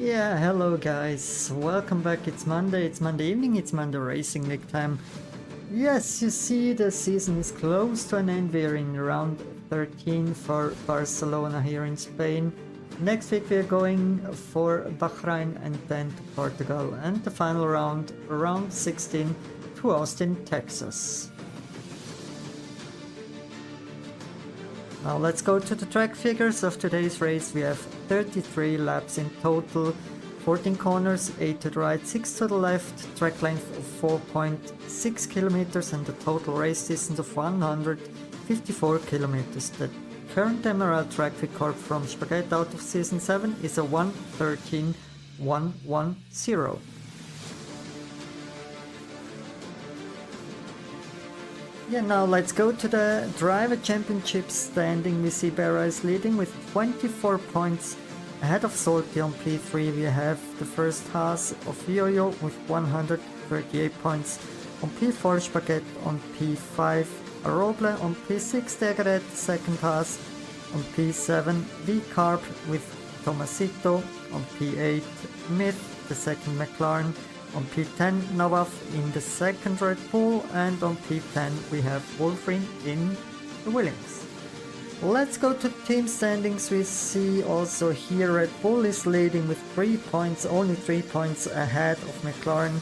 Yeah, hello guys, welcome back. It's Monday evening, it's Monday Racing League time. Yes, you see the season is close to an end. We're in round 13 for Barcelona here in Spain. Next week we're going for Bahrain and then to Portugal, and the final round 16 to Austin, Texas. Now let's go to the track figures of today's race. We have 33 laps in total, 14 corners, 8 to the right, 6 to the left, track length of 4.6 kilometers and a total race distance of 154 kilometers. The current Emerald track record from Spaghetti out of season 7 is a 1:13.110. Yeah, now let's go to the Driver Championship standing. We see Berra is leading with 24 points ahead of Solti on P3. We have the first Haas of Yo-Yo with 138 points. On P4 Spaghetti, on P5 Roble, on P6 Degret, second Haas. On P7 V-Carb with Tomasito. On P8 Myth, the second McLaren. On P10 Novaf in the second Red Bull, and on P10 we have Wolfrin in the Williams. Let's go to team standings. We see also here Red Bull is leading with 3 points, only 3 points ahead of McLaren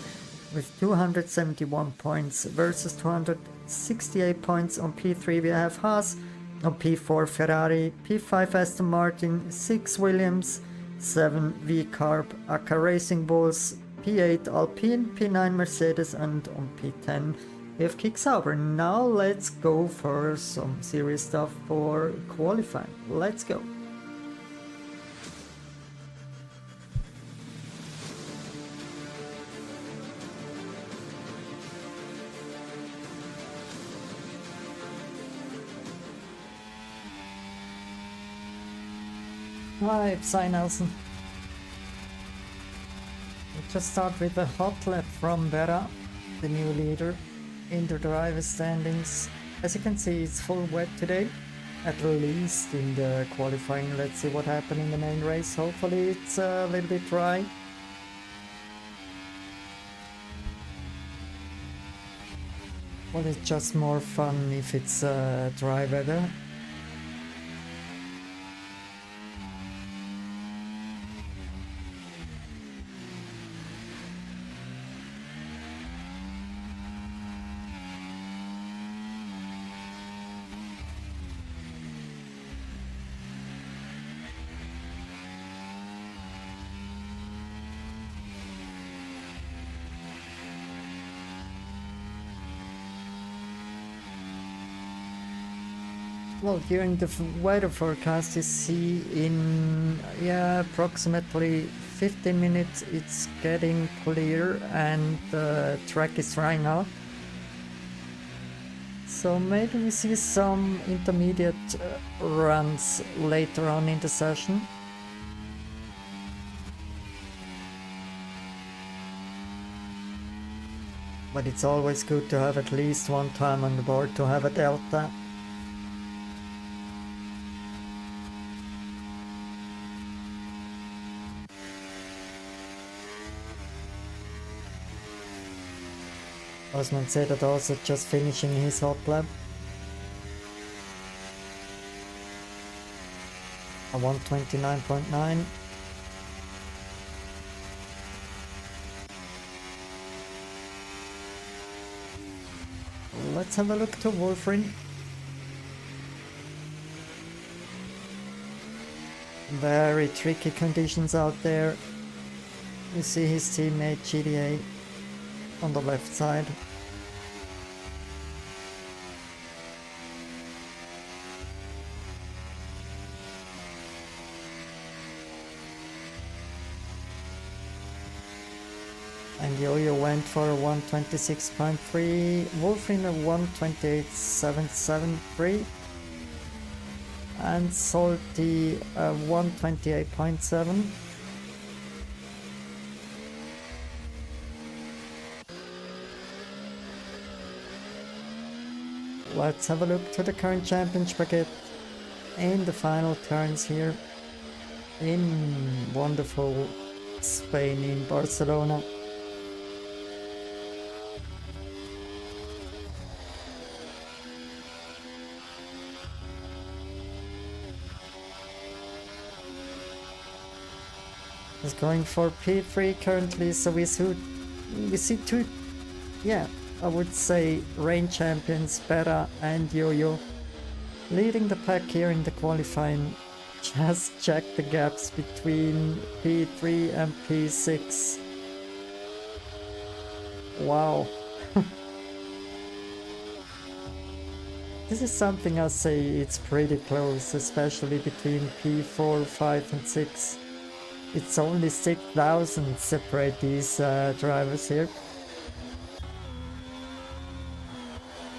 with 271 points versus 268 points. On P3 we have Haas, on P4 Ferrari, P5 Aston Martin, 6 Williams, 7 V-Carb, Aka Racing Bulls, P8 Alpine, P9 Mercedes, and on P10 we have Kick Sauber. Now let's go for some serious stuff for qualifying. Let's go. Hi, Psy Nelson. Just start with a hot lap from Berra, the new leader, in the driver standings. As you can see, it's full wet today, at least in the qualifying. Let's see what happens in the main race. Hopefully it's a little bit dry. Well, it's just more fun if it's dry weather. Well, during the weather forecast you see in approximately 15 minutes it's getting clear and the track is dry now. So maybe we see some intermediate runs later on in the session. But it's always good to have at least one time on the board to have a delta. Osman said that also just finishing his hot lap. A 129.9. Let's have a look to Wolfrin. Very tricky conditions out there. You see his teammate GDA on the left side. And Yo-Yo went for a 126.3, Wolfrin a 128.773, and Salty a 128.7. Let's have a look to the current champion Spaghetti in the final turns here in wonderful Spain in Barcelona. Is going for P3 currently, so we see two, yeah, I would say reign champions, Berra and Yo-Yo, leading the pack here in the qualifying. Just check the gaps between P3 and P6. Wow. This is something I say it's pretty close, especially between P4, 5 and 6. It's only 6,000 separate these drivers here.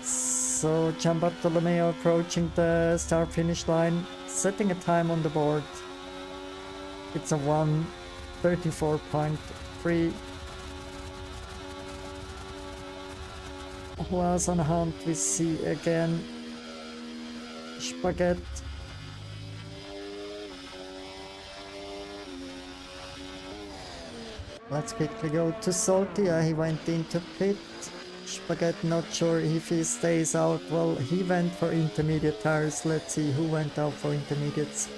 So Gian Bartolomeo approaching the start finish line, setting a time on the board. It's a 1:34.3. Who else on hand? We see again Spaghetti. Let's quickly go to Salty. He went into pit. Spaghetti not sure if he stays out. Well, he went for intermediate tires. Let's see who went out for intermediates.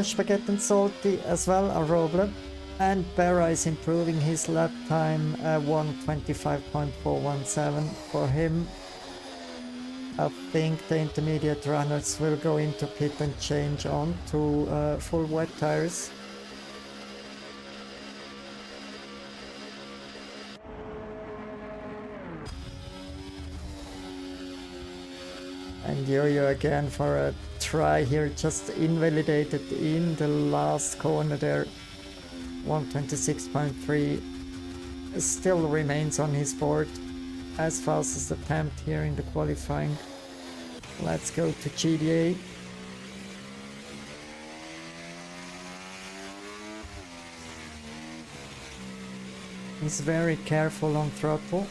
Spaghetti and Salty as well are Roble. And Berra is improving his lap time, 1:25.417 for him. I think the intermediate runners will go into pit and change on to full wet tires. And Yo-Yo again for a try here, just invalidated in the last corner there. 1:26.3 still remains on his board. As fastest attempt here in the qualifying. Let's go to GDA. He's very careful on throttle.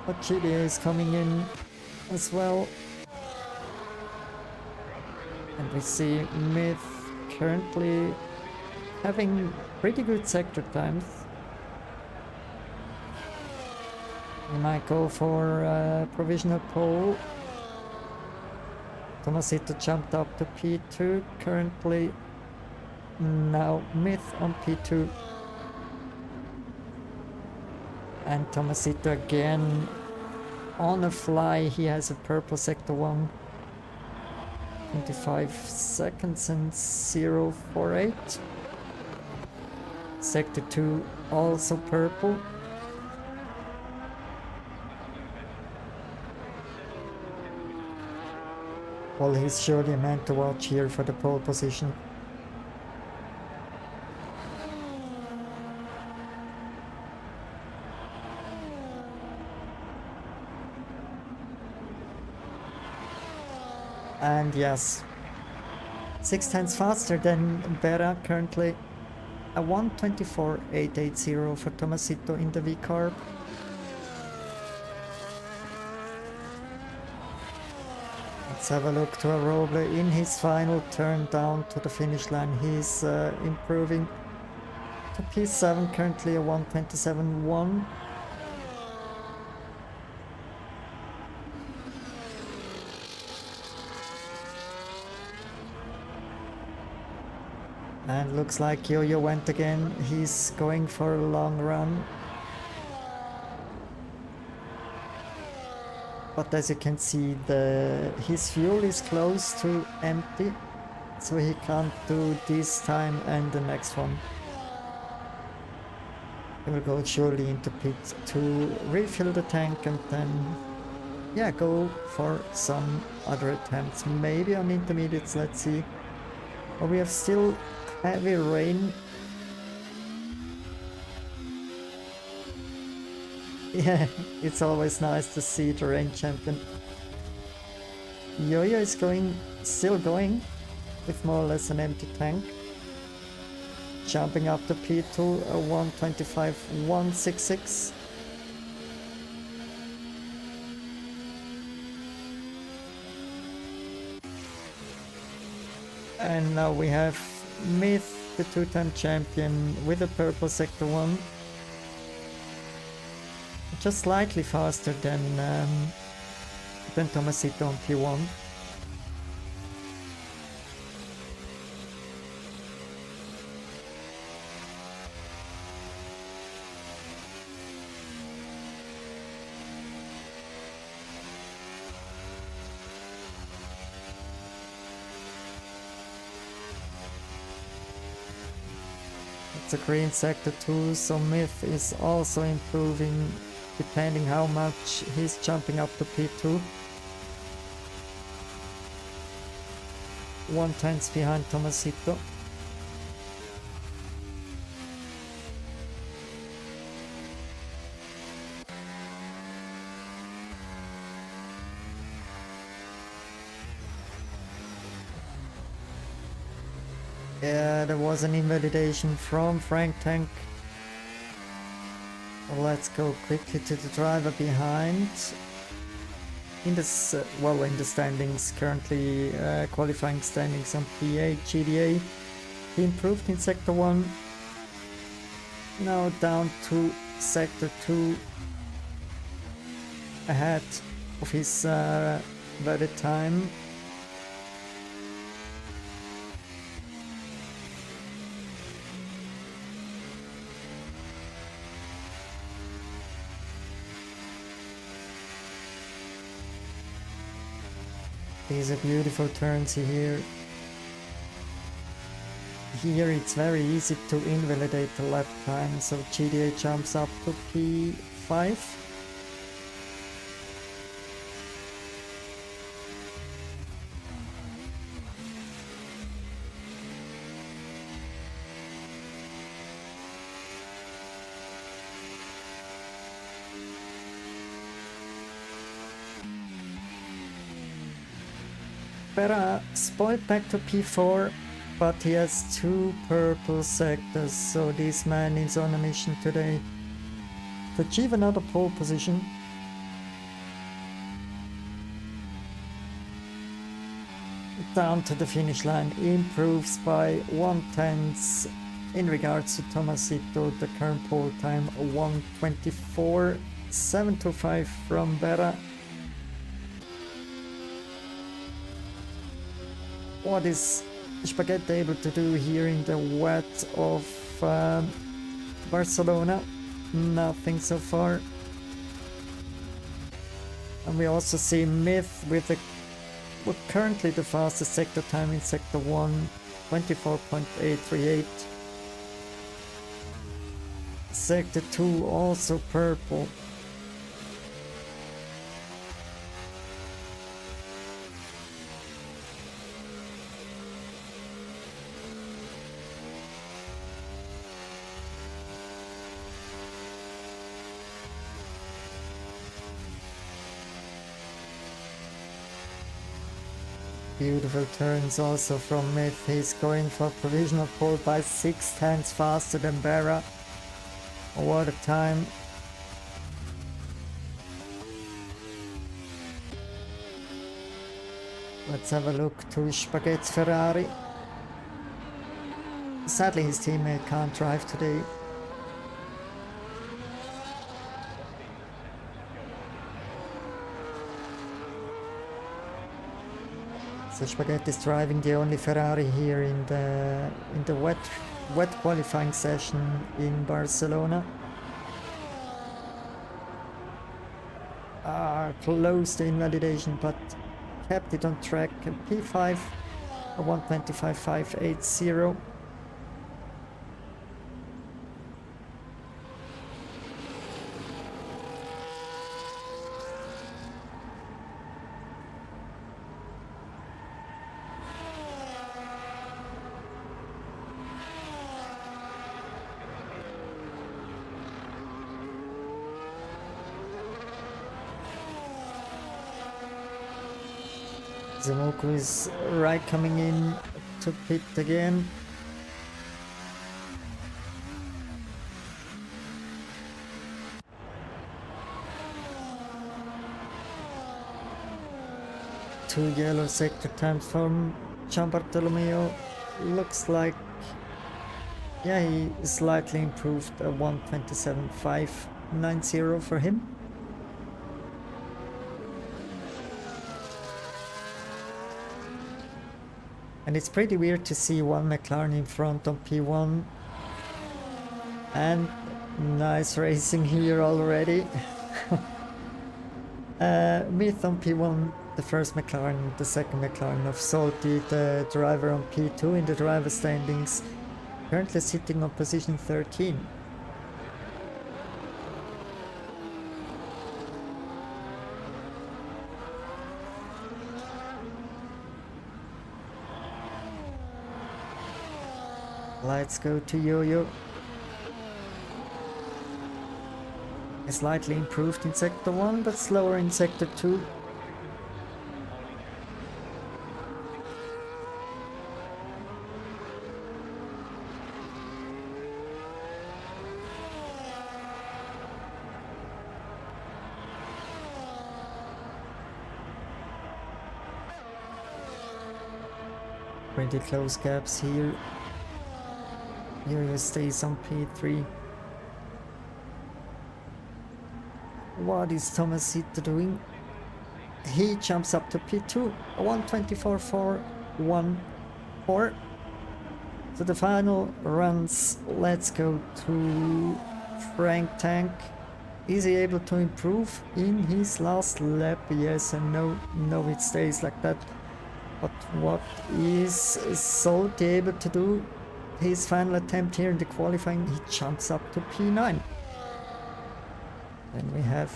But GDA is coming in as well. And we see Myth currently having pretty good sector times. We might go for a provisional pole. Tomasito jumped up to P2 currently. Now Myth on P2. And Tomasito again on a fly. He has a purple sector 1. 25 seconds and 0.48. Sector 2 also purple. Well, he's surely meant to watch here for the pole position. And yes, 6 tenths faster than Berra currently. A 1:24.880 for Tomasito in the V-Carb. Let's have a look to Roble in his final turn down to the finish line. He's improving to P7 currently, a 1:27.1. And looks like Yo-Yo went again. He's going for a long run. But as you can see, his fuel is close to empty, so he can't do this time and the next one. He will go surely into pit to refill the tank and then, yeah, go for some other attempts. Maybe on intermediates, let's see. But we have still heavy rain. Yeah, it's always nice to see the rain champion. Yo-Yo is still going with more or less an empty tank. Jumping up to P2, a 1:25.166. And now we have Myth, the two-time champion, with a purple sector 1. Just slightly faster than Tomasito on P1. It's a green sector 2, so Myth is also improving depending how much he's jumping up to P2. 1/10 behind Tomasito. Yeah, there was an invalidation from Frank Tank. Let's go quickly to the driver behind. In the standings, currently qualifying standings on P8 GDA. He improved in Sector 1. Now down to Sector 2. Ahead of his very time. These are beautiful turns here. Here it's very easy to invalidate the lap time, so GDA jumps up to P5. Berra spoiled back to P4, but he has 2 purple sectors, so this man is on a mission today to achieve another pole position. Down to the finish line, improves by 1/10 in regards to Tomasito, the current pole time 1:24.725 from Berra. What is Spaghetti able to do here in the wet of Barcelona? Nothing so far. And we also see Myth with currently the fastest sector time in Sector 1, 24.838. Sector 2 also purple. Beautiful turns also from Myth. He's going for provisional pole by 6/10 faster than Berra. What a time. Let's have a look to Spaghetti's Ferrari. Sadly his teammate can't drive today. So Spaghetti is driving the only Ferrari here in the wet qualifying session in Barcelona. Close to invalidation, but kept it on track. P5, 1:25.580. Zamoku is right coming in to pit again. Two yellow sector times from Gianbartolomeo looks like, yeah, he slightly improved, a 1:27.590 for him. And it's pretty weird to see one McLaren in front on P1. And nice racing here already. Myth on P1, the first McLaren, the second McLaren of Salty, the driver on P2 in the driver standings, currently sitting on position 13. Let's go to Yo-Yo. Slightly improved in sector 1, but slower in sector 2. Pretty close gaps here. Yo-Yo stays on P3. What is Tomasito doing? He jumps up to P2, 1:24.414. So the final runs, let's go to Frank Tank. Is he able to improve in his last lap? Yes and no. No, it stays like that. But what is Salty able to do? His final attempt here in the qualifying, he jumps up to P9. Then we have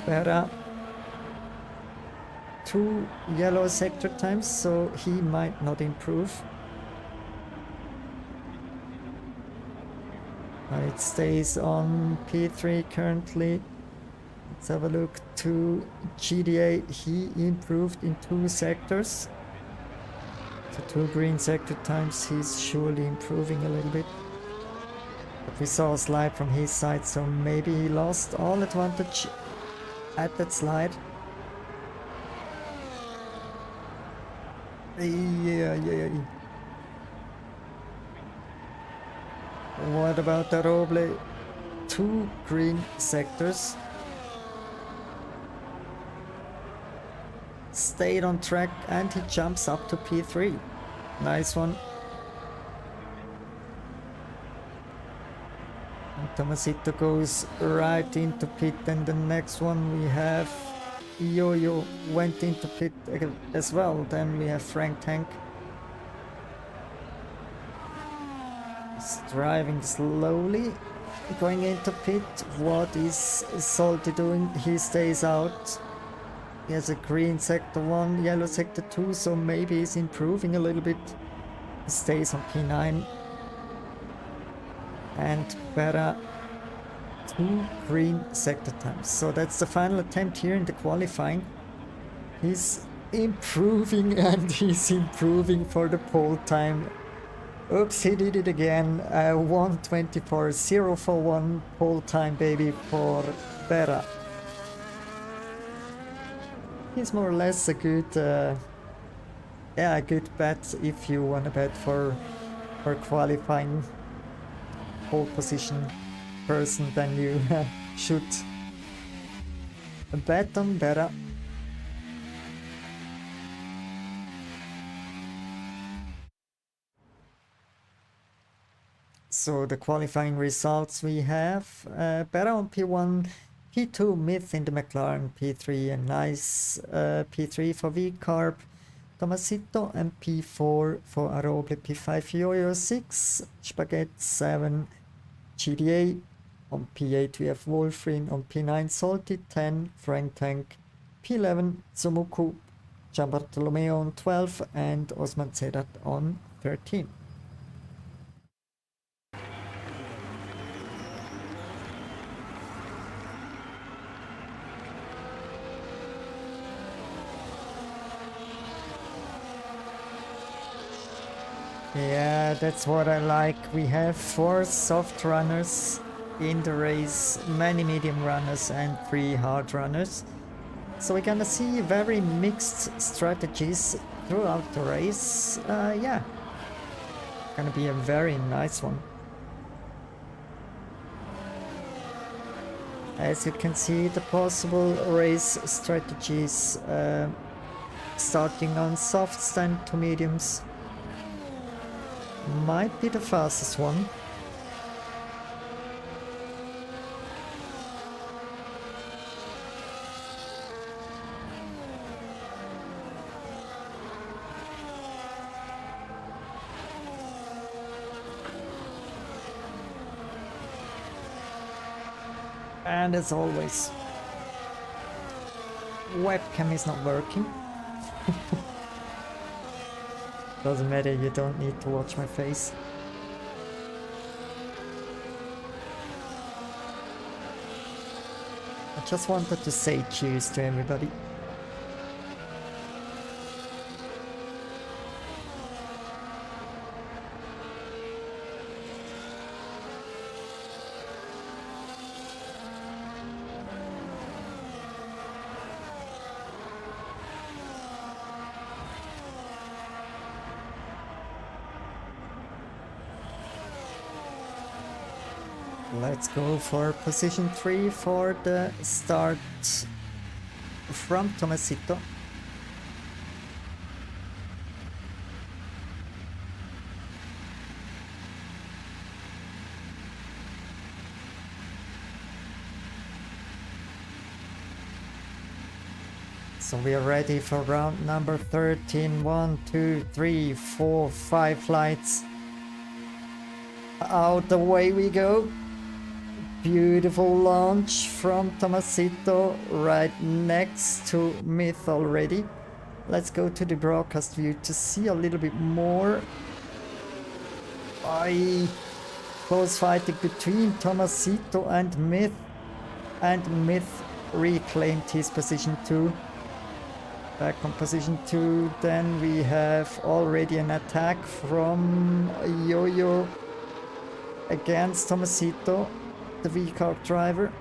Berra. 2 yellow sector times, so he might not improve. It stays on P3 currently. Let's have a look to GDA. He improved in 2 sectors. So 2 green sector times, he's surely improving a little bit. But we saw a slide from his side, so maybe he lost all advantage at that slide. Yeah. What about the Roble? 2 green sectors. Stayed on track and he jumps up to P3. Nice one. And Tomasito goes right into pit, and the next one we have Yo-Yo went into pit as well. Then we have Frank Tank. He's driving slowly, going into pit. What is Salty doing? He stays out. He has a green sector 1, yellow sector 2, so maybe he's improving a little bit. He stays on P9. And Berra 2 green sector times. So that's the final attempt here in the qualifying. He's improving and he's improving for the pole time. Oops, he did it again. 1:24.041 pole time, baby, for Berra. He's more or less a good, a good bet if you want to bet for qualifying pole position person, then you should bet on Berra. So the qualifying results we have, Berra on P1, P2 Myth in the McLaren, P3 a nice P3 for V-Carb, Tomasito, and P4 for Aroble, P5 Yo-Yo, 6 Spaghetti, 7 GDA, on P8 we have Wolfrin, on P9 Salty, 10 Frank Tank, P11 Sumuku, Gianbartolomeo on 12, and Osman Sedat on 13. Yeah, that's what I like. We have 4 soft runners in the race, many medium runners and 3 hard runners. So we're gonna see very mixed strategies throughout the race. Yeah, gonna be a very nice one. As you can see, the possible race strategies, starting on softs and to mediums, might be the fastest one. And as always, webcam is not working. Doesn't matter, you don't need to watch my face. I just wanted to say cheers to everybody. Let's go for position 3 for the start from Tomasito. So we are ready for round number 13. 1, 2, 3, 4, 5 flights. Out the way we go. Beautiful launch from Tomasito, right next to Myth already. Let's go to the broadcast view to see a little bit more. Close fighting between Tomasito and Myth reclaimed his position 2. Back on position 2, then we have already an attack from Yo-Yo against Tomasito, the V-Car driver.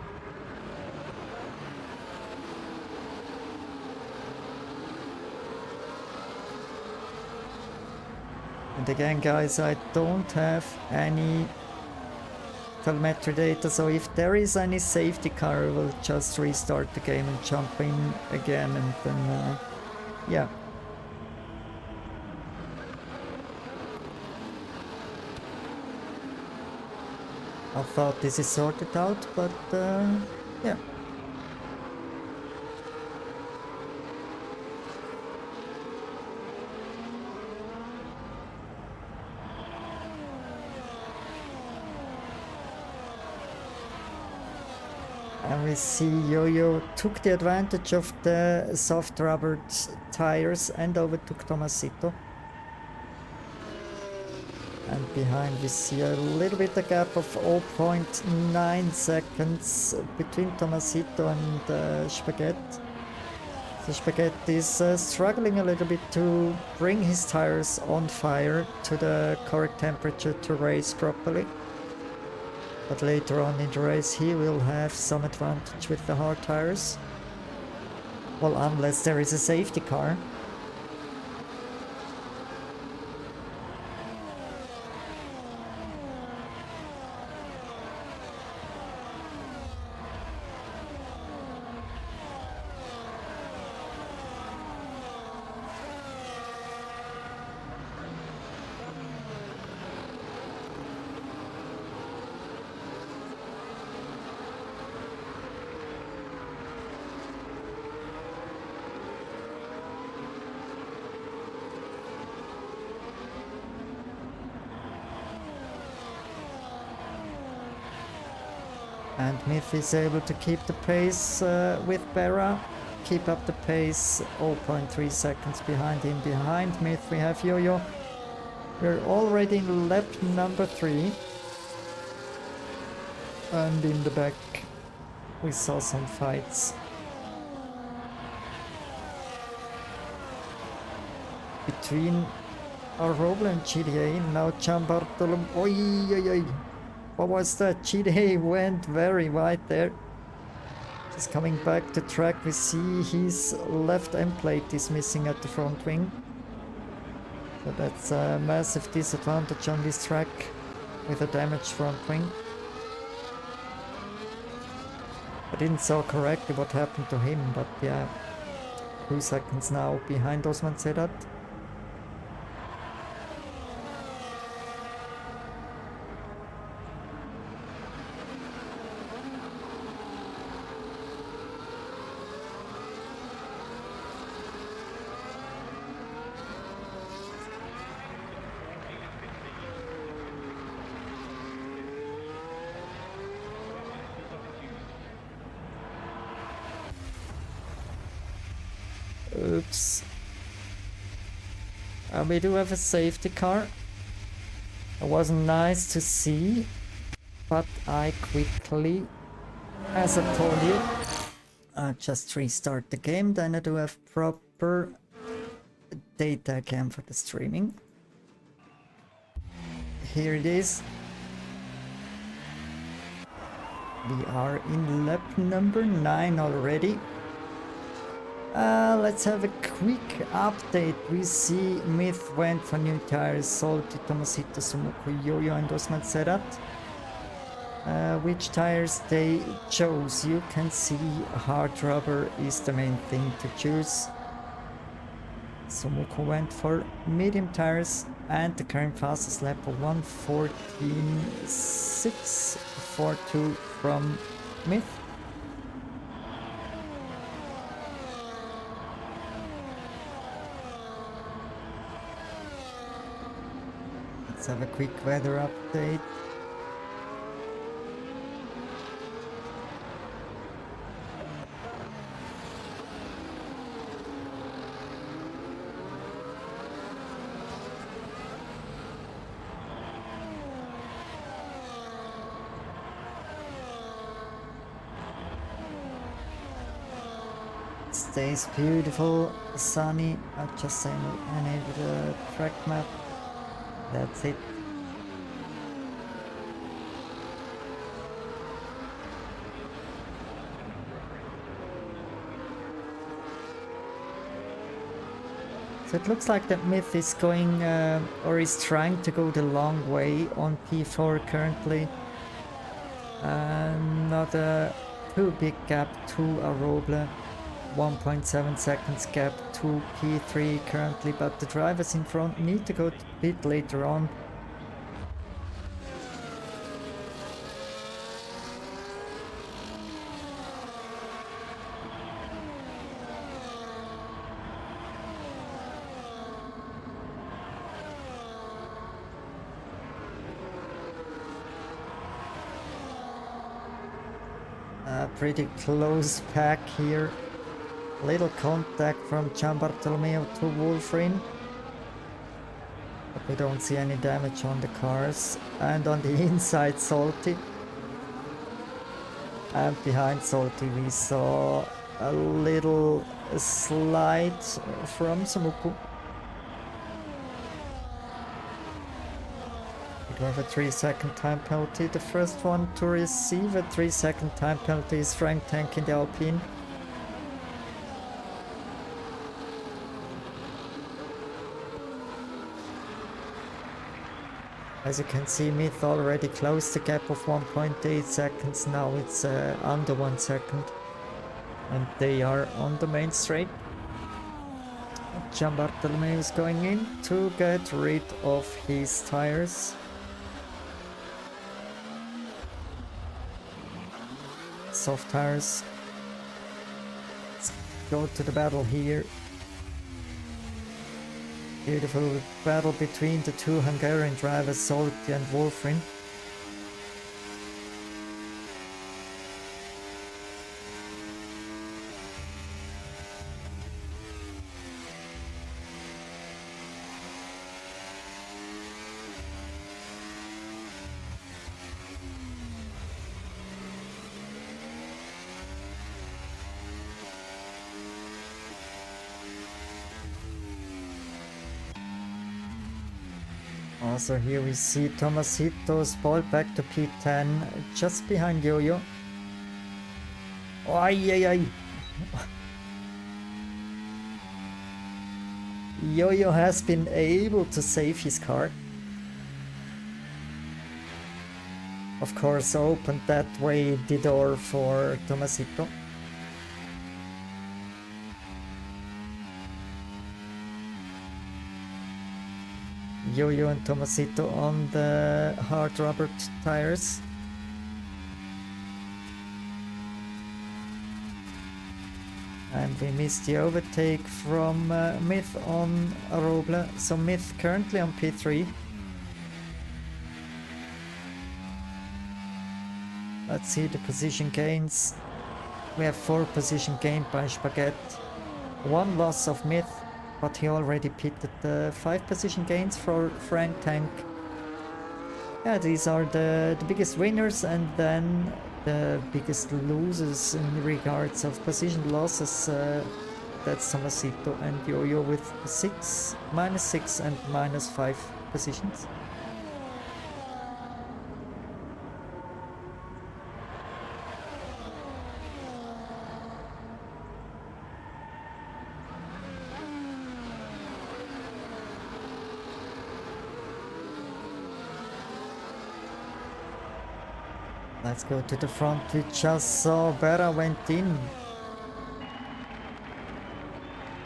And again, guys, I don't have any telemetry data, so if there is any safety car, I will just restart the game and jump in again, and then yeah. I thought this is sorted out, but yeah. And we see Yo-Yo took the advantage of the soft rubbered tires and overtook Tomasito. And behind we see a little bit a gap of 0.9 seconds between Tomasito and Spaghetti. So Spaghetti is struggling a little bit to bring his tires on fire to the correct temperature to race properly. But later on in the race he will have some advantage with the hard tires. Well, unless there is a safety car. And Myth is able to keep the pace with Berra. Keep up the pace, 0.3 seconds behind him. Behind Myth we have Yo-Yo. We're already in lap number 3. And in the back we saw some fights. Between Arroba and GDA. Now Gianbartolo. Oi, oi, oi. What was that? GDA went very wide there. Just coming back to track, we see his left end plate is missing at the front wing. So that's a massive disadvantage on this track with a damaged front wing. I didn't saw correctly what happened to him, but yeah, 2 seconds now behind Osman Sedat. Oops. We do have a safety car. It wasn't nice to see, but I quickly, as I told you, just restart the game. Then I do have proper data again for the streaming. Here it is. We are in lap number 9 already. Let's have a quick update. We see Myth went for new tires, Salty, Tomasito, Sumuku, Yo-Yo and Osman Sedat. Which tires they chose? You can see hard rubber is the main thing to choose. Sumuku went for medium tires and the current fastest lap of 1:14.642 from Myth. Let's have a quick weather update. Stays beautiful, sunny. I'll just enable the track map. That's it. So it looks like that Myth is going, or is trying to go the long way on P4 currently. Not a too big gap to Aroble. 1.7 seconds gap to P3 currently, but the drivers in front need to go a bit later on. Pretty close pack here. Little contact from Gian Bartolomeo to Wolfrin, but we don't see any damage on the cars. And on the inside, Salty. And behind Salty we saw a little slide from Sumuku. We have a 3-second time penalty. The first one to receive a 3-second time penalty is Frank Tank in the Alpine. As you can see, Myth already closed the gap of 1.8 seconds, now it's under 1 second. And they are on the main straight. Gian Bartolomeo is going in to get rid of his tires. Soft tires. Let's go to the battle here. Beautiful battle between the two Hungarian drivers, Salty and Wolfrin. Also here we see Tomasito's ball back to P10, just behind Yo-Yo. Ay, ay, ay. Yo-Yo has been able to save his car. Of course, opened that way the door for Tomasito. Yo-Yo and Tomasito on the hard rubber tires. And we missed the overtake from Myth on Roble. So Myth currently on P3. Let's see the position gains. We have 4 position gained by Spaghetti. 1 loss of Myth, but he already pitted the 5 position gains for Frank Tank. Yeah, these are the biggest winners, and then the biggest losers in regards of position losses. That's Tomasito and Yo-Yo with -6 and -5 positions. Let's go to the front. We just saw Vera went in.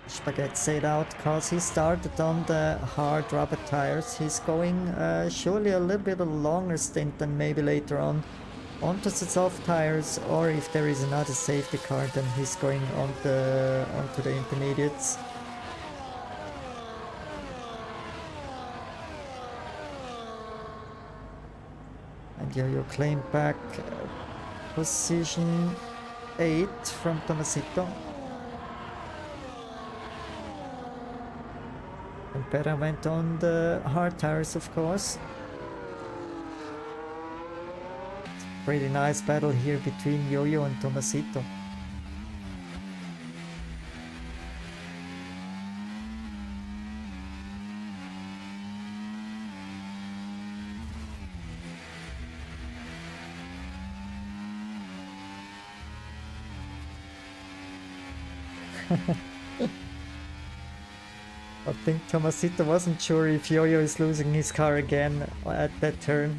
Spaghetti stayed out because he started on the hard rubber tires. He's going surely a little bit of a longer stint than maybe later on onto the soft tires, or if there is another safety car, then he's going onto the intermediates. And Yo-Yo claimed back position 8 from Tomasito. And Pera went on the hard tires, of course. Pretty nice battle here between Yo-Yo and Tomasito. I think Tomasito wasn't sure if Yo-Yo is losing his car again at that turn.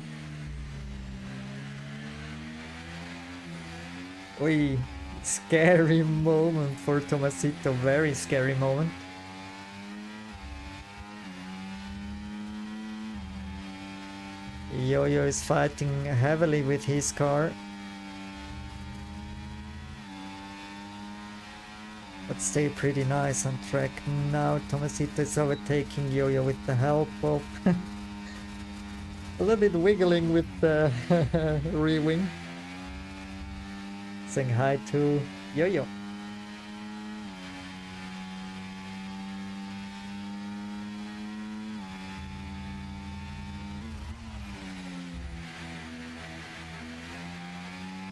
Oi, scary moment for Tomasito, very scary moment. Yo-Yo is fighting heavily with his car. But stay pretty nice on track. Now Tomasito is overtaking Yo-Yo with the help of a little bit wiggling with the rear wing. Saying hi to Yo-Yo.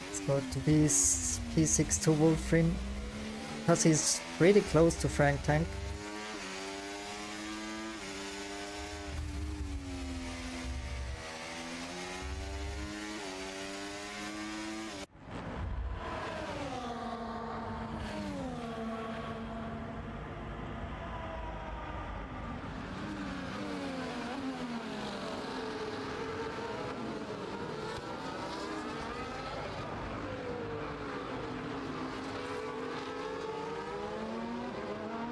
Let's go to this P6 to Wolfrin, because he's pretty close to Frank Tank.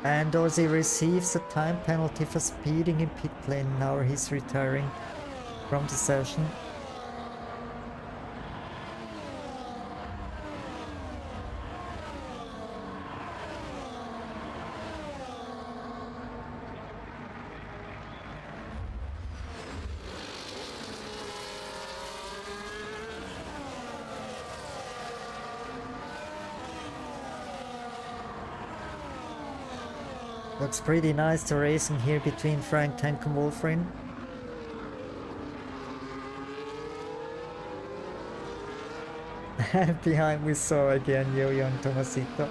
And Ozzy receives a time penalty for speeding in pit lane. Now he's retiring from the session. Looks pretty nice, the racing here between Frank Tank and Wolfrin. And behind we saw again Yo-Yo and Tomasito.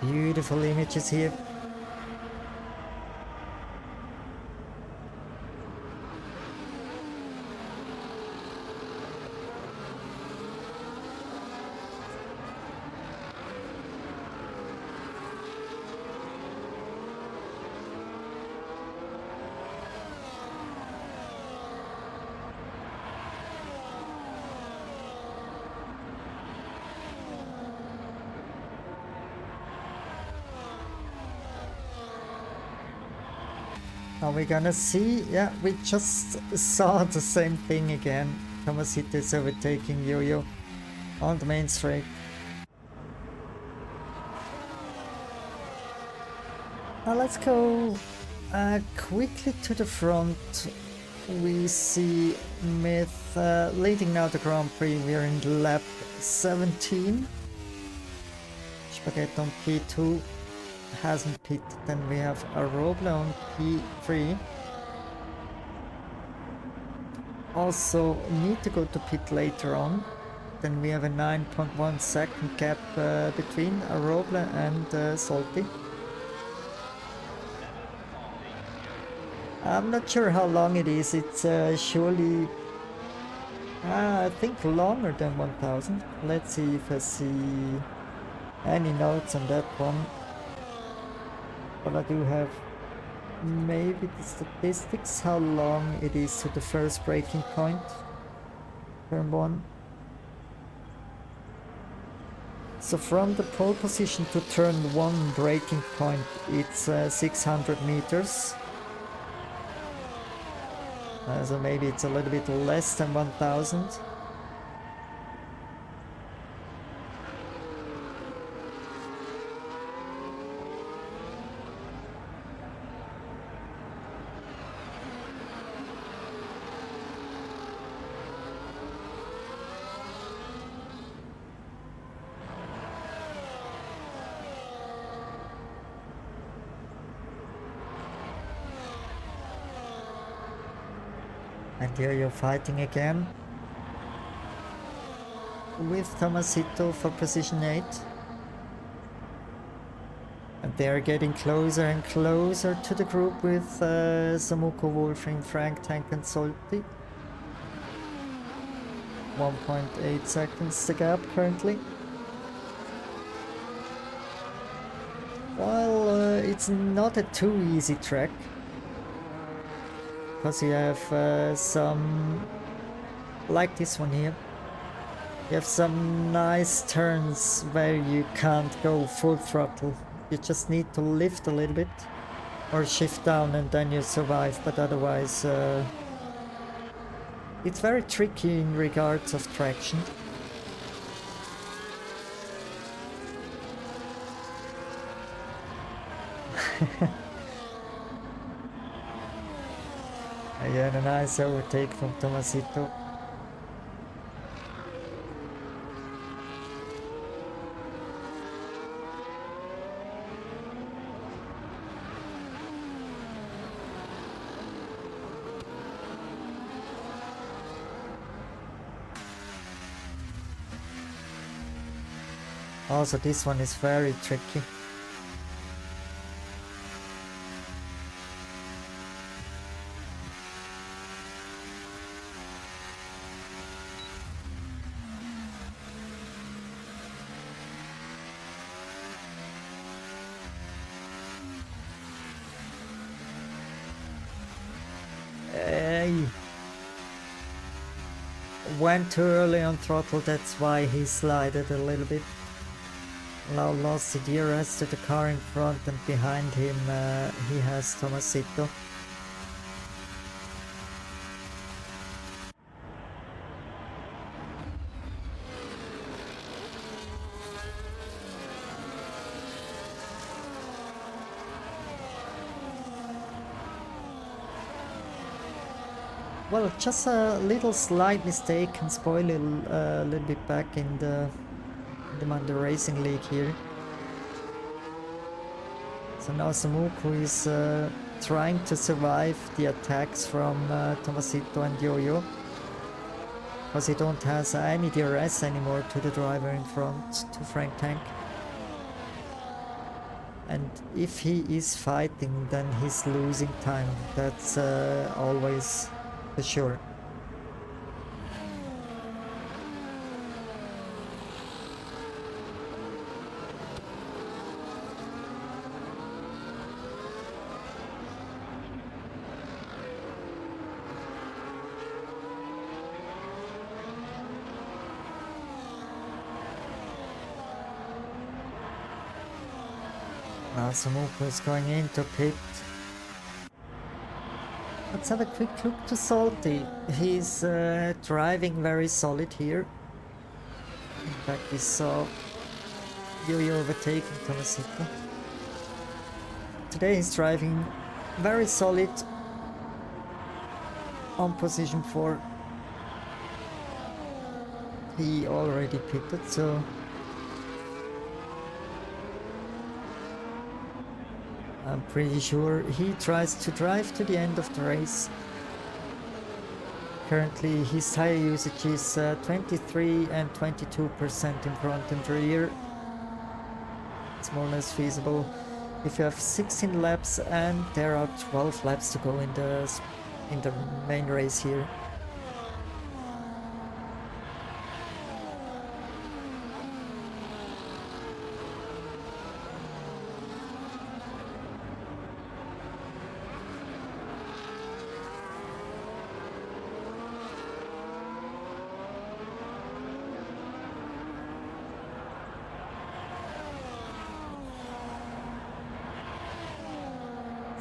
Beautiful images here. Now we're gonna see, yeah, we just saw the same thing again. Tomasito is overtaking Yo-Yo on the main straight. Now let's go quickly to the front. We see Myth leading now the Grand Prix. We're in lap 17. Spaghetti on P2 hasn't pitted. Then we have Arobla on P3. Also need to go to pit later on. Then we have a 9.1 second gap between Arobla and Salty. I'm not sure how long it is. It's surely, I think, longer than 1000. Let's see if I see any notes on that one. But I do have maybe the statistics, how long it is to the first braking point. Turn 1. So from the pole position to turn 1 braking point, it's 600 meters. So maybe it's a little bit less than 1000. And here you're fighting again with Tomasito for position 8. And they're getting closer and closer to the group with Samuko, Wolfring, Frank, Tank and Salty. 1.8 seconds the gap currently. Well, it's not a too easy track. Because you have some, like this one here, you have some nice turns where you can't go full throttle. You just need to lift a little bit or shift down and then you survive, but otherwise it's very tricky in regards of traction. Yeah, a nice overtake from Tomasito. Also, this one is very tricky. Went too early on throttle, that's why he slided a little bit. Now lost the DRS to the car in front, and behind him he has Tomasito. Well, just a little slight mistake can spoil it a little bit back in the Monday Racing League here. So now Samuku is trying to survive the attacks from Tomasito and Yo-Yo, because he don't have any DRS anymore to the driver in front, to Frank Tank. And if he is fighting, then he's losing time. That's always for sure. Now Samuko is going into pit. Let's have a quick look to Salty. He's driving very solid here. In fact, we saw Yo-Yo overtaking Tomasito. Today he's driving very solid on position 4. He already pitted, so I'm pretty sure he tries to drive to the end of the race. Currently his tire usage is 23 and 22% in front and rear. It's more or less feasible if you have 16 laps and there are 12 laps to go in the main race here.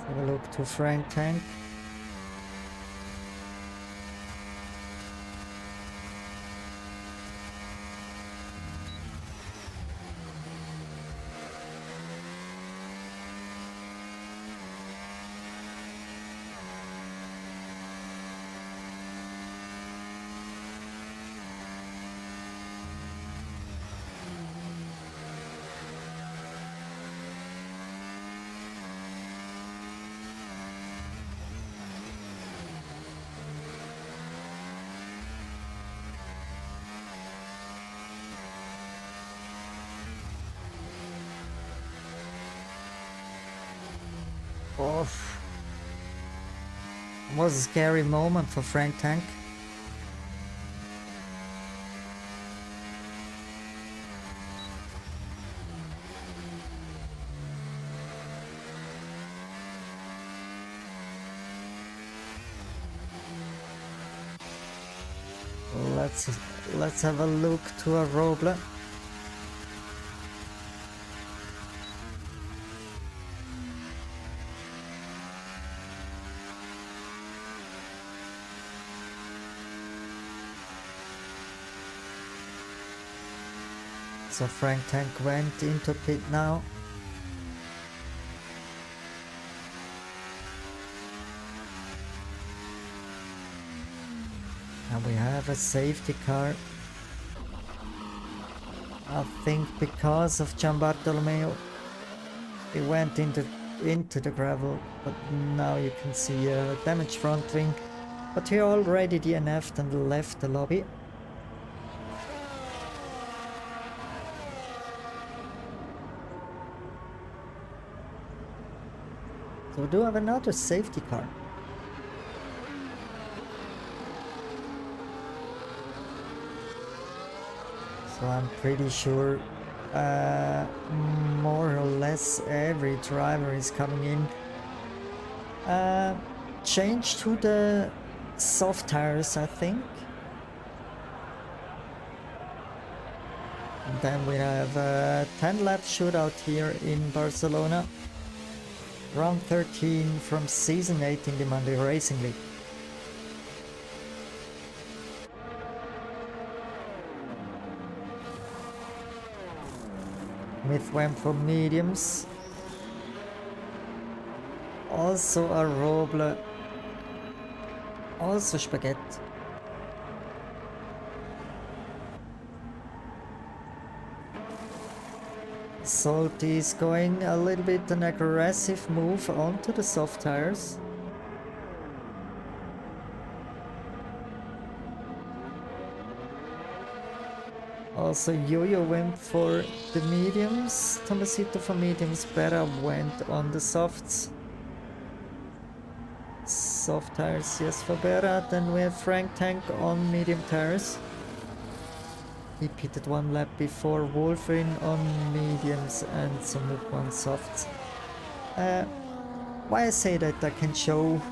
Have a look to Frank Tank. Off. It was a scary moment for Frank Tank. Let's have a look to a Roble. So Frank Tank went into pit now. And we have a safety car. I think because of Gian Bartolomeo, he went into the gravel, but now you can see a damaged front wing. But he already DNF'd and left the lobby. So we do have another safety car. So I'm pretty sure more or less every driver is coming in. Change to the soft tires, I think. And then we have a 10 lap shootout here in Barcelona. Round 13 from Season 8 in the Monday Racing League. Smith went for mediums. Also a Roble. Also Spaghetti. Salty is going a little bit an aggressive move onto the soft tires. Also Yo-Yo went for the mediums, Tomasito for mediums, Berra went on the softs. Soft tires, yes, for Berra. Then we have Frank Tank on medium tires. He pitted one lap before, Wolfrin on mediums and Sumuk on softs. Why I say that I can show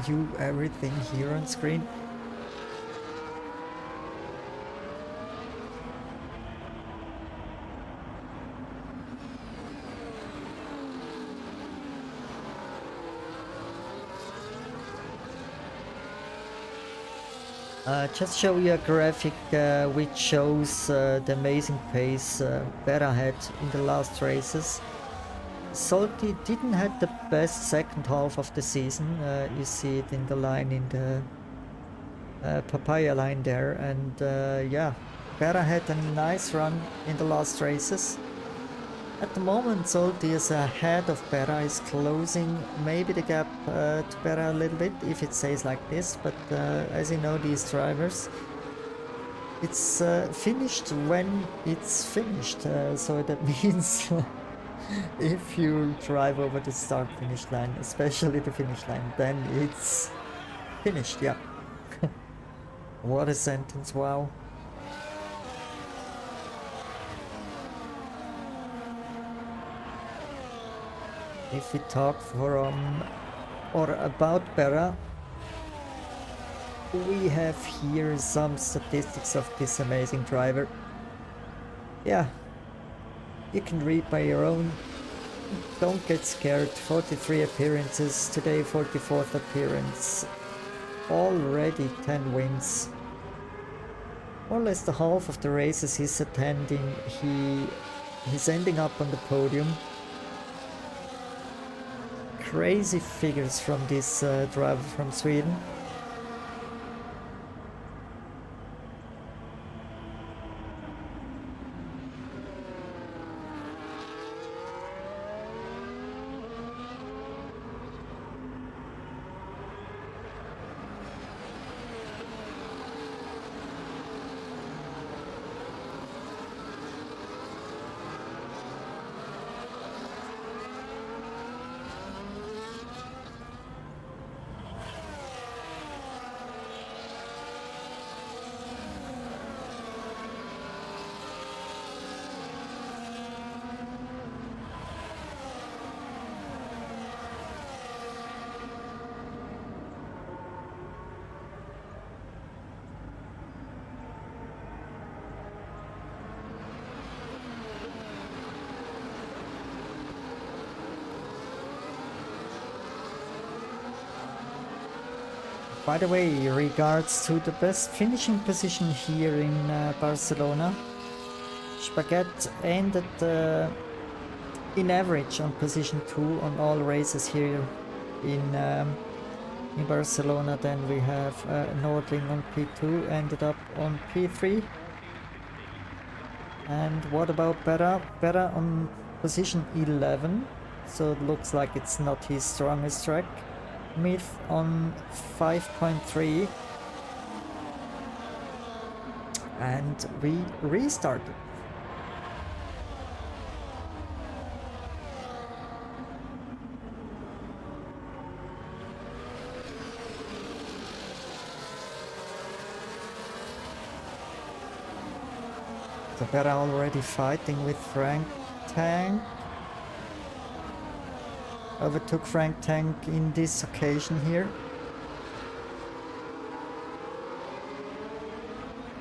you everything here on screen. Just show you a graphic which shows the amazing pace Berra had in the last races. Salty didn't have the best second half of the season. You see it in the line, in the papaya line there, and yeah, Berra had a nice run in the last races. At the moment, Salty is ahead of Berra, is closing maybe the gap to Berra a little bit if it stays like this, but as you know, these drivers, it's finished when it's finished, so that means if you drive over the start finish line, especially the finish line, then it's finished, yeah. What a sentence, wow. If we talk from or about Berra, we have here some statistics of this amazing driver. Yeah, you can read by your own. Don't get scared. 43 appearances, today 44th appearance. Already 10 wins. More or less the half of the races he's attending, he's ending up on the podium. Crazy figures from this driver from Sweden. By the way, regards to the best finishing position here in Barcelona, Spagat ended in average on position 2 on all races here in Barcelona. Then we have Nordling on P2, ended up on P3. And what about Berra? Berra on position 11, so it looks like it's not his strongest track. Myth on 5.3, and we restarted. So Berra already fighting with Frank Tank. Overtook Frank Tank in this occasion here.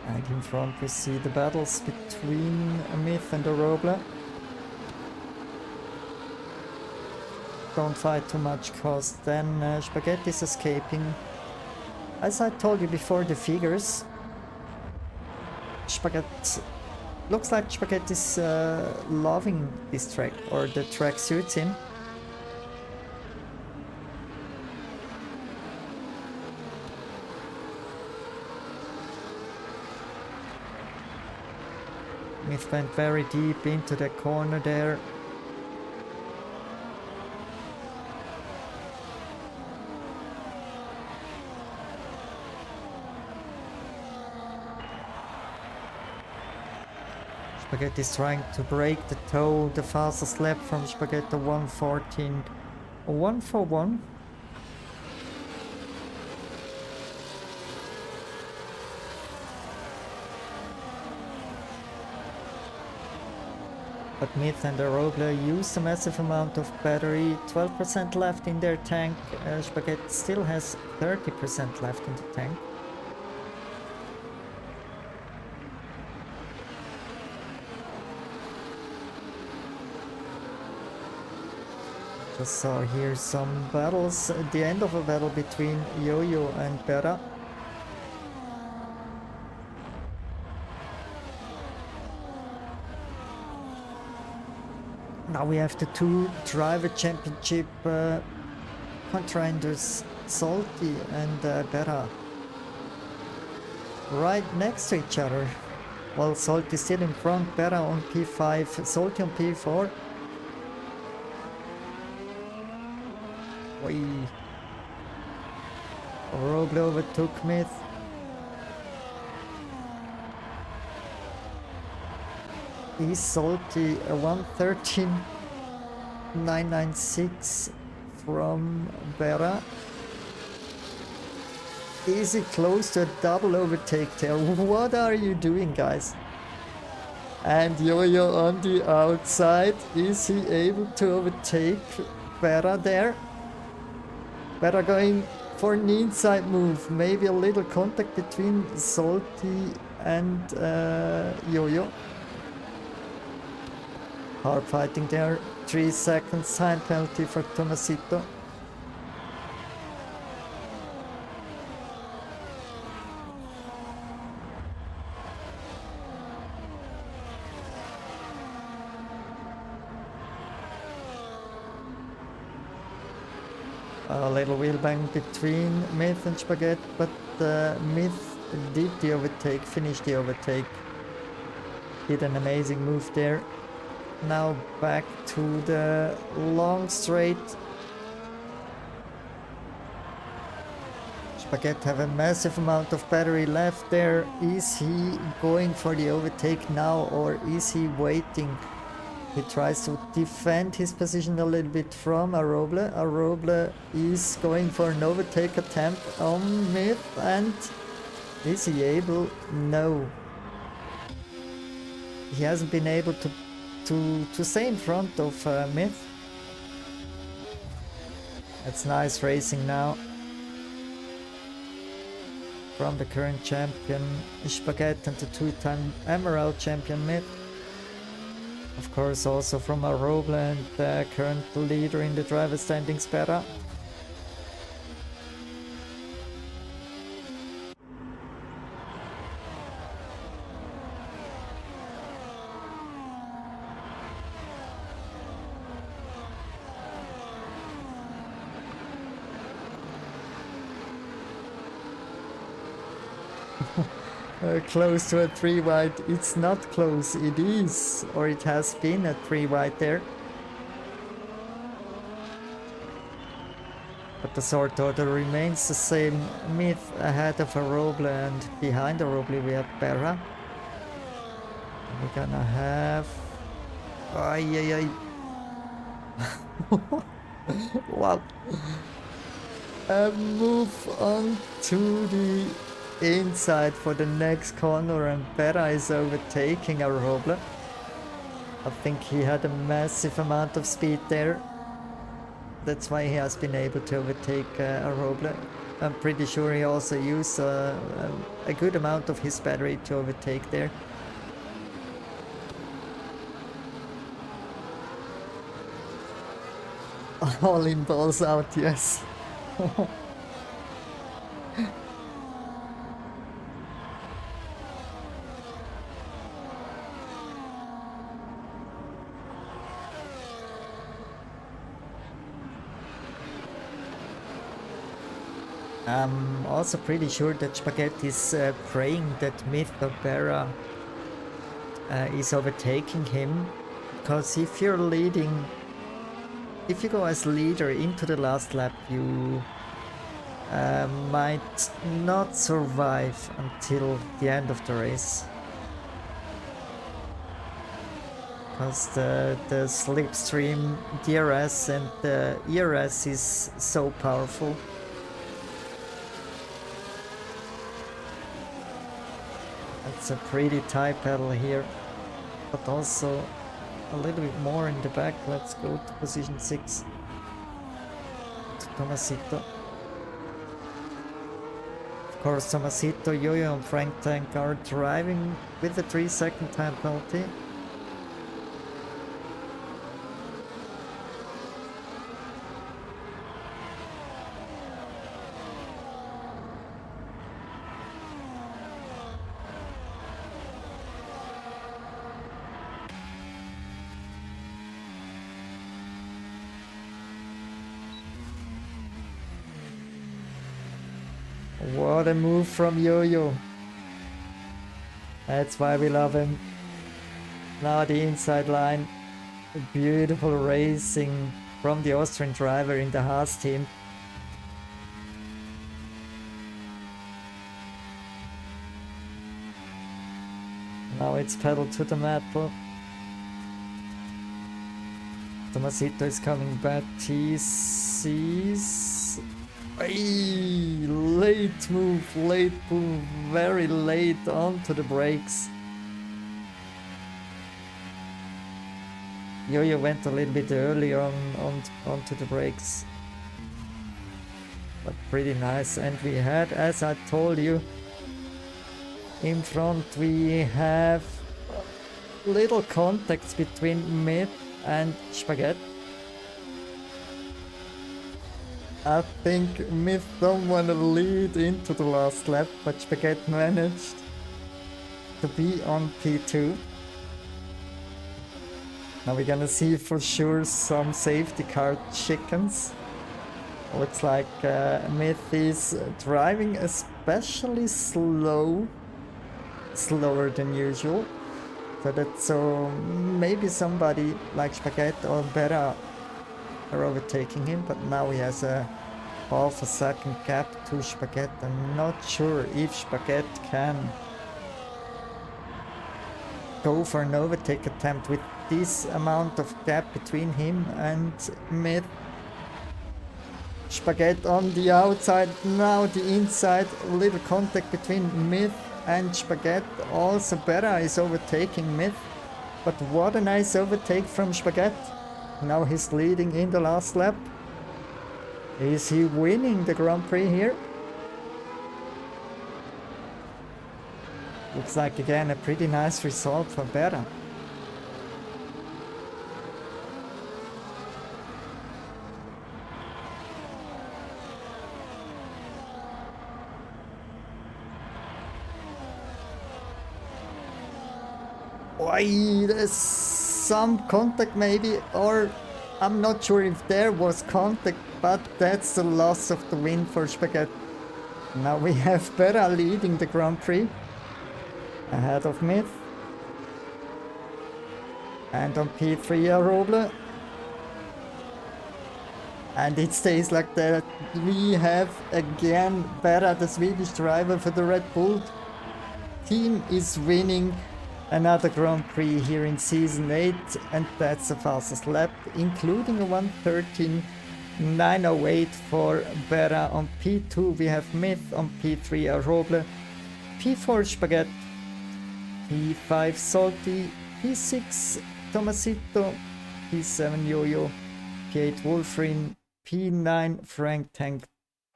And in front we see the battles between Myth and Oroble. Don't fight too much, cause then Spaghetti is escaping. As I told you before, the figures, Spaghetti looks like Spaghetti is loving this track, or the track suits him. Myth went very deep into the corner there. Spaghetti is trying to break the toe. The fastest lap from Spaghetti 1:14. 1:41. But Myth and Oroble used a massive amount of battery, 12% left in their tank. Spaghetti still has 30% left in the tank. Just saw here some battles, at the end of a battle between Yo-Yo and Berra. Now we have the two driver championship contenders, Salty and Berra, right next to each other. While Salty still in front, Berra on P5, Salty on P4. Whee. Roble overtook Myth. He's Salty, a 1:13.996 from Berra. Is it close to a double overtake there? What are you doing, guys? And Yo-Yo on the outside. Is he able to overtake Berra there? Berra going for an inside move. Maybe a little contact between Salty and Yo-Yo. Hard fighting there. 3 seconds time penalty for Tomasito. A little wheel bang between Myth and Spaghetti, but Myth did the overtake, finished the overtake. Did an amazing move there. Now back to the long straight. Spaghetti have a massive amount of battery left there. Is he going for the overtake now, or is he waiting? He tries to defend his position a little bit from Aroble. Aroble is going for an overtake attempt on Myth, and is he able? No. He hasn't been able to stay in front of Myth. That's nice racing now from the current champion Spaghetti and the two-time Emerald champion Myth. Of course also from Aroble and the current leader in the driver standings, Berra. Close to a 3 wide. It's not close, it is, or it has been a 3 wide there. But the sort order remains the same. Myth ahead of Aroble, and behind Aroble we have Berra. And we're gonna have... Ay. Wow. A move on to the inside for the next corner, and Berra is overtaking Aroble. I think he had a massive amount of speed there. That's why he has been able to overtake Aroble. I'm pretty sure he also used a good amount of his battery to overtake there. All in, balls out, yes. I'm also pretty sure that Spaghetti is praying that Myth or Berra is overtaking him, because if you're leading, if you go as leader into the last lap, you might not survive until the end of the race, because the slipstream DRS and the ERS is so powerful. It's a pretty tight battle here, but also a little bit more in the back. Let's go to position 6. To Tomasito. Of course, Tomasito, Yo-Yo and Frank Tank are driving with a 3-second time penalty. What a move from Yo-Yo. That's why we love him. Now the inside line. Beautiful racing from the Austrian driver in the Haas team. Now it's pedal to the metal. Tomasito is coming back. He sees... Ay, late move, very late onto the brakes. Yo-Yo went a little bit earlier onto the brakes. But pretty nice. And we had, as I told you, in front we have little contacts between Myth and Spaghetti. I think Myth don't want to lead into the last lap, but Spaghetti managed to be on P2. Now we're gonna see for sure some safety car chickens. Looks like Myth is driving especially slower than usual. So maybe somebody like Spaghetti or Berra are overtaking him, but now he has a half a second gap to Spaghetti. I'm not sure if Spaghetti can go for an overtake attempt with this amount of gap between him and Myth. Spaghetti on the outside, now the inside, a little contact between Myth and Spaghetti. Also Berra is overtaking Myth, but what a nice overtake from Spaghetti. Now he's leading in the last lap. Is he winning the Grand Prix here? Looks like again a pretty nice result for Berra. Why, there's some contact maybe, or I'm not sure if there was contact, but that's the loss of the win for Spaghetti. Now we have Berra leading the Grand Prix ahead of Myth. And on P3 Roble. And it stays like that. We have again Berra, the Swedish driver for the Red Bull team, is winning another Grand Prix here in Season 8, and that's the fastest lap, including a 1:13.908 for Berra. On P2 we have Myth, on P3 Roble, P4 Spaghetti, P5 Salty, P6 Tomasito, P7 Yo-Yo, P8 Wolfrin, P9 Frank Tank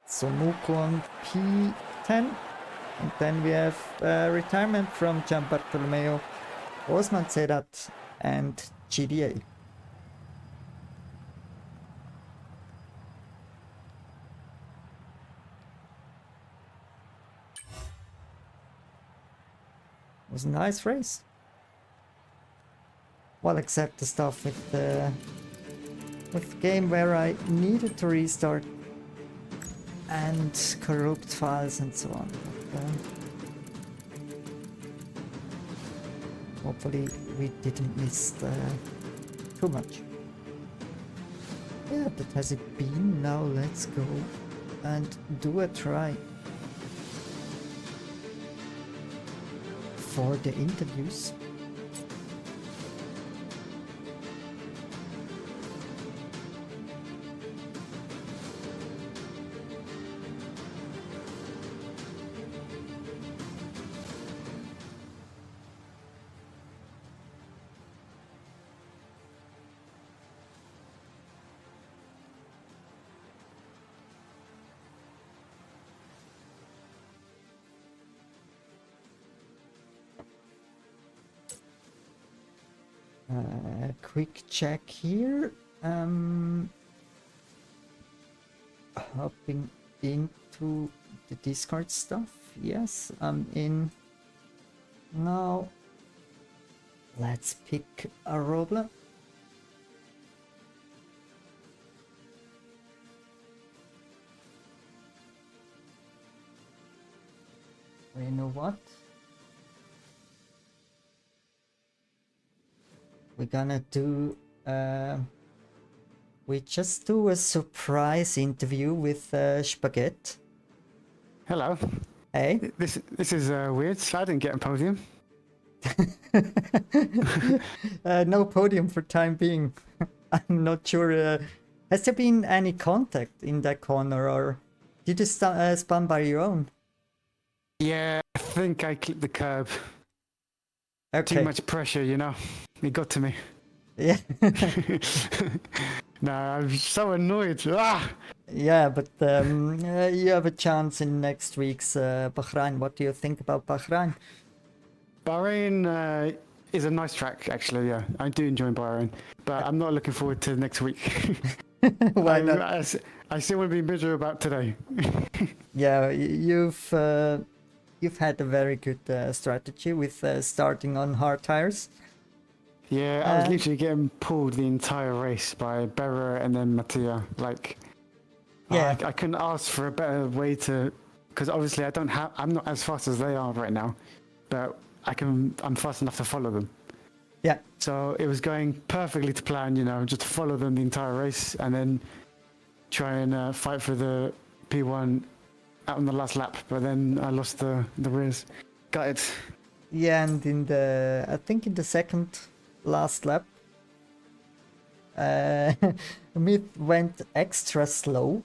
Somuko on P10. And then we have retirement from Gian Bartolomeo, Osman Sedat and GDA. It was a nice race. Well, except the stuff with the game where I needed to restart and corrupt files and so on. But, hopefully we didn't miss too much. Yeah, that has it been. Now let's go and do a try for the interviews. Quick check here. Hopping into the Discord stuff. Yes, I'm in now. Let's pick a Robler. You know what? We're gonna do... we just do a surprise interview with Spaghetti. Hello. Hey? This is weird. I didn't get a podium. No podium for time being. I'm not sure. Has there been any contact in that corner, or did you spun by your own? Yeah, I think I clipped the curb. Okay. Too much pressure, you know. It got to me. Yeah. No, I'm so annoyed. Ah! Yeah, but you have a chance in next week's Bahrain. What do you think about Bahrain? Bahrain is a nice track, actually. Yeah, I do enjoy Bahrain, but I'm not looking forward to next week. Why not? I still want to be miserable about today. Yeah, you've had a very good strategy with starting on hard tires. Yeah, I was literally getting pulled the entire race by Berra and then Mattia. Like, Yeah. I couldn't ask for a better way to, because obviously I'm not as fast as they are right now, but I'm fast enough to follow them. Yeah. So it was going perfectly to plan, you know, just to follow them the entire race and then try and fight for the P1 out on the last lap. But then I lost the rears. Got it. Yeah, and I think in the second last lap, Myth went extra slow,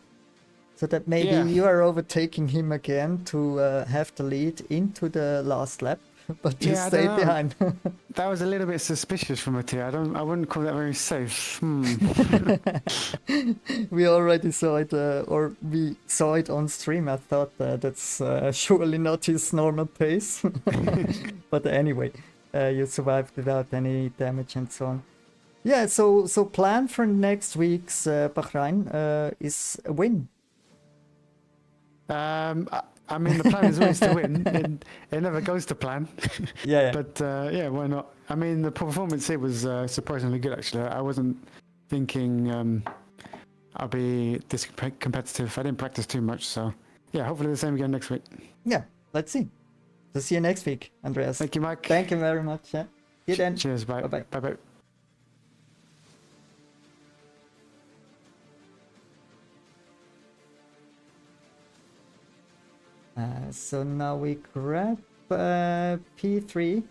so that maybe you are overtaking him again to have the lead into the last lap, but you stayed behind. That was a little bit suspicious from Mattia. I wouldn't call that very safe. We already saw it, or we saw it on stream. I thought that's surely not his normal pace. But anyway, you survived without any damage and so on. Yeah, so plan for next week's Bahrain is a win. I mean, the plan is always to win. It never goes to plan. Yeah. But yeah, why not? I mean, the performance here was surprisingly good, actually. I wasn't thinking I'll be this competitive. I didn't practice too much, so yeah, hopefully the same again next week. Yeah, let's see. So see you next week, Andreas. Thank you, Mike. Thank you very much. Yeah. See you then. Cheers. Bye. Bye-bye. Bye-bye. So now we grab P3.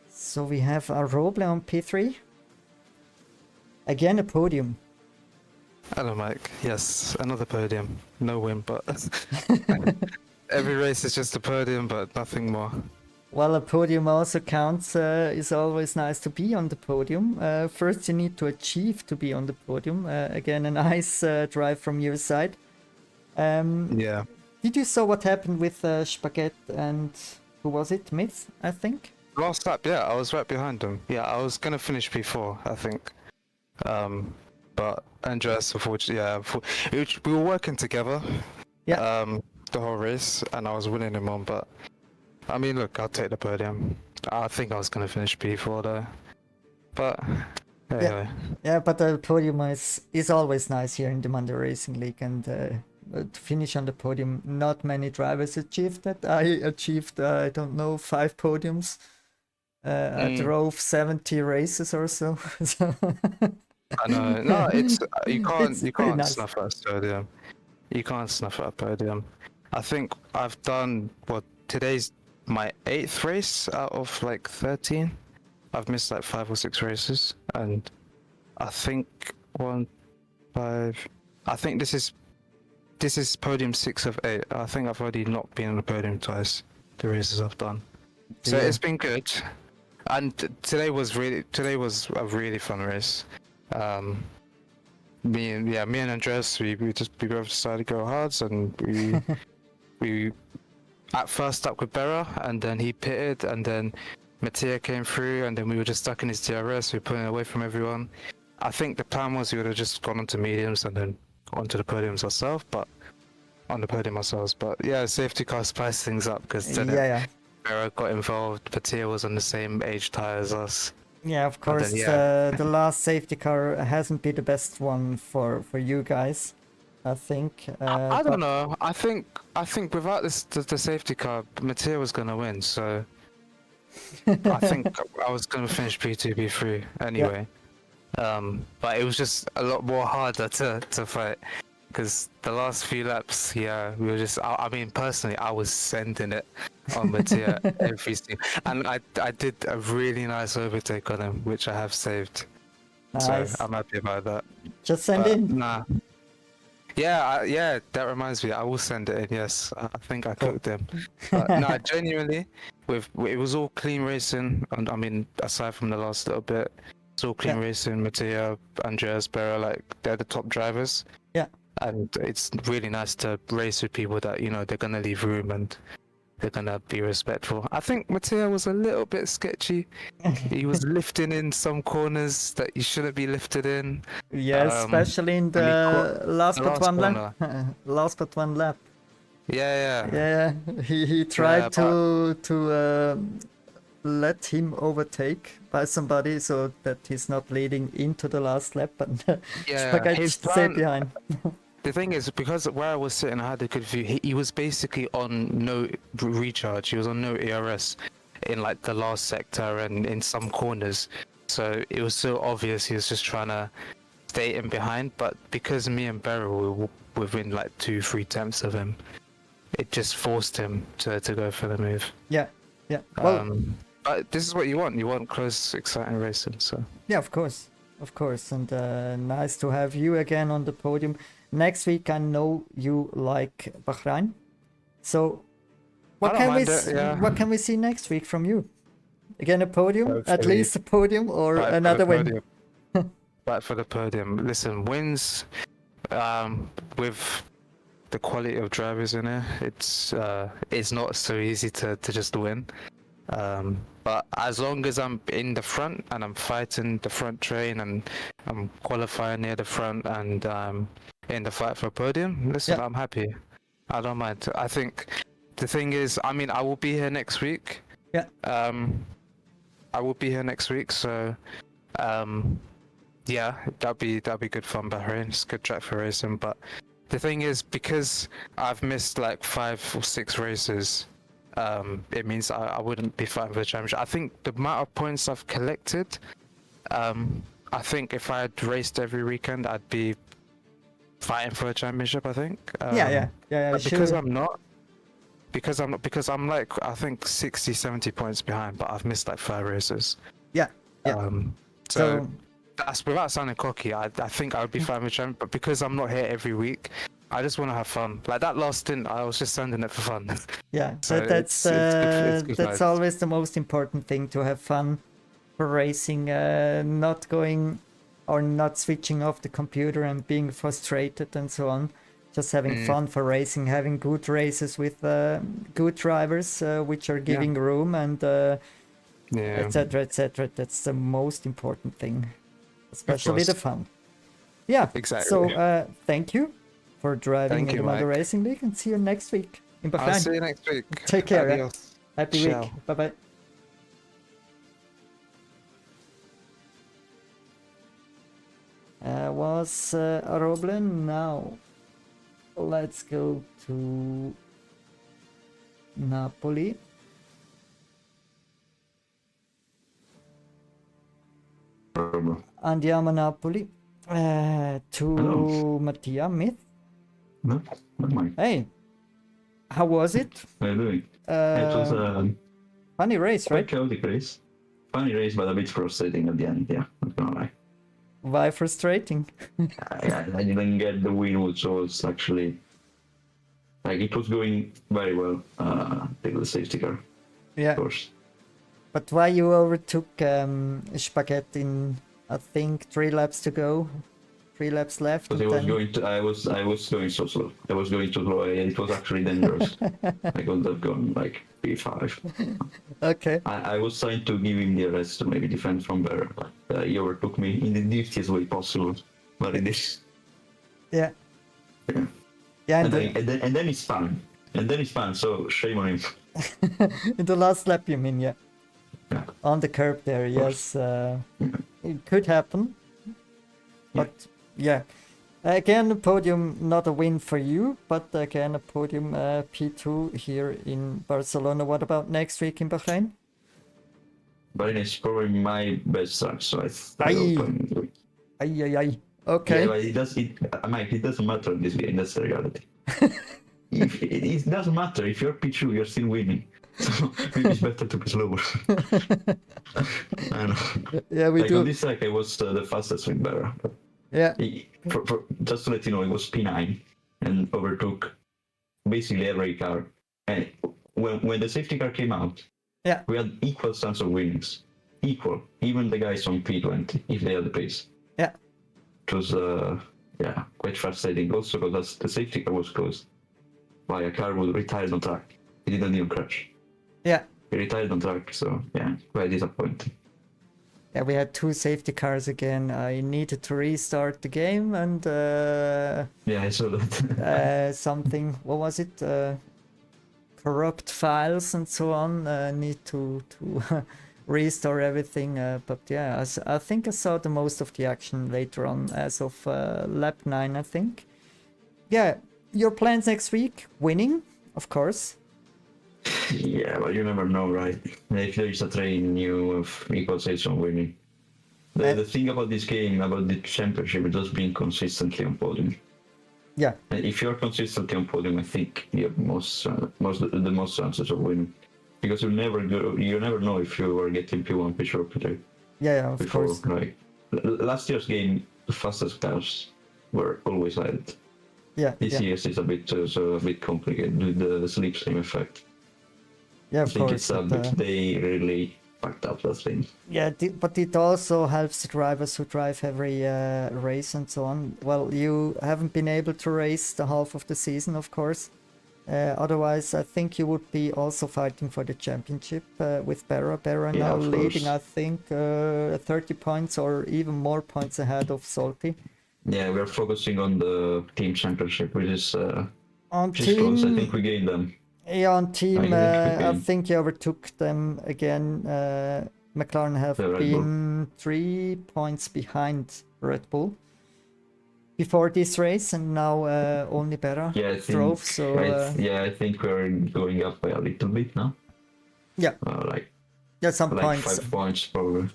So we have a Roble on P3. Again a podium. Hello, Mike. Yes, another podium. No win, but every race is just a podium, but nothing more. Well, a podium also counts. It's always nice to be on the podium. First, you need to achieve to be on the podium. Again, a nice drive from your side. Yeah. Did you saw what happened with Spaghetti and who was it? Myth, I think. Last lap, yeah, I was right behind him. Yeah, I was gonna finish P4, I think. But Andreas, unfortunately, we were working together. Yeah. The whole race, and I was winning him on. But I mean, look, I'll take the podium. I think I was gonna finish P4 though. But anyway. Yeah, but the podium is always nice here in the Monday Racing League, and to finish on the podium, not many drivers achieved that. I achieved, I don't know, 5 podiums. I drove 70 races or so. I know. No, it's you can't nice. snuff at a podium. You can't snuff at a podium. I think I've done today's my 8th race out of like 13. I've missed like 5 or 6 races, and I think 1, 5. I think this is podium 6 of 8. I think I've already not been on the podium twice. The races I've done, so it's been good. And today was a really fun race. Me and Andres, we both decided to go hards, and we at first stuck with Berra, and then he pitted, and then Mattia came through, and then we were just stuck in his DRS. We were pulling away from everyone. I think the plan was we would have just gone onto mediums and then onto the podiums ourselves, but yeah, safety car spiced things up because then Berra got involved. Mattia was on the same age tire as us. Yeah, of course. The last safety car hasn't been the best one for you guys. I think. I But don't know. I think without the safety car, Mattia was gonna win. So I think I was gonna finish P2, P3 anyway. But it was just a lot more harder to fight because the last few laps, yeah, we were just. I mean, personally, I was sending it on Mattia every single, and I did a really nice overtake on him, which I have saved. So nice. I'm happy about that. Just send But in. nah. Yeah, yeah, that reminds me. I will send it in. Yes, I think I Cool. cooked them. But no, genuinely, it was all clean racing. And I mean, aside from the last little bit, it's all clean Yeah. racing. Mattia, Andreas, Berra, like they're the top drivers. Yeah. And it's really nice to race with people that they're gonna leave room and they're gonna be respectful. I think Mattia was a little bit sketchy. He was lifting in some corners that you shouldn't be lifted in. Yes, especially in and he the last the but last one lap. corner. Last but one lap. Yeah. Yeah, he tried but- to let him overtake by somebody so that he's not leading into the last lap, but Yeah, Spaghetti his stayed plan- behind. The thing is, because where I was sitting, I had a good view. He was basically on no recharge. He was on no ERS in like the last sector and in some corners. So it was so obvious he was just trying to stay in behind. But because me and Beryl were within like 2-3 tenths of him, it just forced him to go for the move. Yeah. Well, But this is what you want. You want close, exciting racing. So yeah, of course, and nice to have you again on the podium. Next week, I know you like Bahrain, so what I don't can we mind it, yeah. what can we see next week from you? Again, a podium, at Hopefully. least a podium, or Fight for the another win. podium. Fight for the podium. Listen, wins with the quality of drivers in here, it's not so easy to just win. But as long as I'm in the front and I'm fighting the front train and I'm qualifying near the front and in the fight for a podium, listen, Yeah. I'm happy. I don't mind. I think the thing is, I mean, I will be here next week. Yeah. I will be here next week, so yeah, that'll be good fun. Bahrain, it's a good track for racing. But the thing is, because I've missed like 5 or 6 races, it means I wouldn't be fighting for the championship. I think the amount of points I've collected, I think if I had raced every weekend, I'd be fighting for a championship. I think. Yeah. But Sure. because I'm like I think 60-70 points behind, but I've missed like 5 races. Yeah. So that's without sounding cocky. I think I would be fighting for champion, but because I'm not here every week, I just want to have fun. Like that last stint, I was just sending it for fun. Yeah, So that's it's good that's vibes. always the most important thing, to have fun for racing, not going or not switching off the computer and being frustrated and so on. Just having fun for racing, having good races with good drivers, which are giving room and Yeah. etc. That's the most important thing, especially course. the fun. Yeah, Exactly. So thank you for driving Thank in you, the Monday Mike. Racing League, and see you next week in I'll Bahrain. see you next week. Take care. Adios. Happy Ciao. week. Bye bye. Was Roble now? Let's go to Napoli. Andiamo a Napoli. To Hello. Mattia Myth. No, not mine. Hey, how was it? How are you doing? It was a Funny race, quite right? chaotic race. Funny race, but a bit frustrating at the end. Yeah, not gonna lie. Why frustrating? I didn't get the win, which was actually like it was going very well. Take the safety car, Yeah, of course. but why you overtook Spaghetti in, I think, 3 laps to go, 3 laps left, But and I was then going to. I was going so slow. I was going too slow. It was actually dangerous. I could have gone like P5. okay. I was trying to give him the rest to maybe defend from there. He overtook me in the niftiest way possible, but it is. Yeah. Yeah. Yeah, And then it's fun. And then it's fun, so shame on him. in the last lap, you mean? Yeah. Yeah. On the curb there, yes. It could happen. But yeah, Again, a podium, not a win for you, but again, a podium P2 here in Barcelona. What about next week in Bahrain? Bahrain is probably my best track, so I Aye. hope I'm good. Aye. Okay. Yeah, but Mike, it doesn't matter in this game. That's the reality. It doesn't matter if you're P2, you're still winning. So maybe it's better to be slower. I know. Yeah, we like do. on this track, I was the fastest with Barra. Yeah. Just to let you know, it was P9 and overtook basically every car. And when the safety car came out, Yeah. we had equal chance of winnings. Equal. Even the guys on P20, if they had the pace. Yeah. It was quite frustrating. Also because the safety car was closed by a car who retired on track. He didn't even crash. Yeah. He retired on track, so yeah, quite disappointing. Yeah, we had 2 safety cars again. I needed to restart the game and Yeah, I saw that. something, what was it? Corrupt files and so on. Need to restore everything. But yeah, I think I saw the most of the action later on as of lap 9, I think. Yeah, your plans next week? Winning, of course. Yeah, but you never know, right? If there is a train, you have equal chance on winning. The thing about this game, about the championship, is just being consistently on podium. Yeah. And if you're consistently on podium, I think you have the most chances of winning, because you never know if you are getting P1, P2, or P3. Yeah, of before, course. Like last year's game, the fastest cars were always ahead. Yeah. This year's is a bit complicated with the slipstream effect. Yeah, I of think course. it's a bit they really fucked up that thing. Yeah, but it also helps the drivers who drive every race and so on. Well, you haven't been able to race the half of the season, of course. Otherwise, I think you would be also fighting for the championship with Barra. Barra Yeah, now of leading, course. I think, 30 points or even more points ahead of Salty. Yeah, we're focusing on the team championship, which is On close. I team, think we gained them. yeah, on team, think we I gained. think you overtook them again. McLaren have The Red Bull. been 3 points behind Red Bull before this race, and now only Barra Yeah, I think. drove. So I think we're going up by a little bit now. yeah, Like some points. 5 points probably.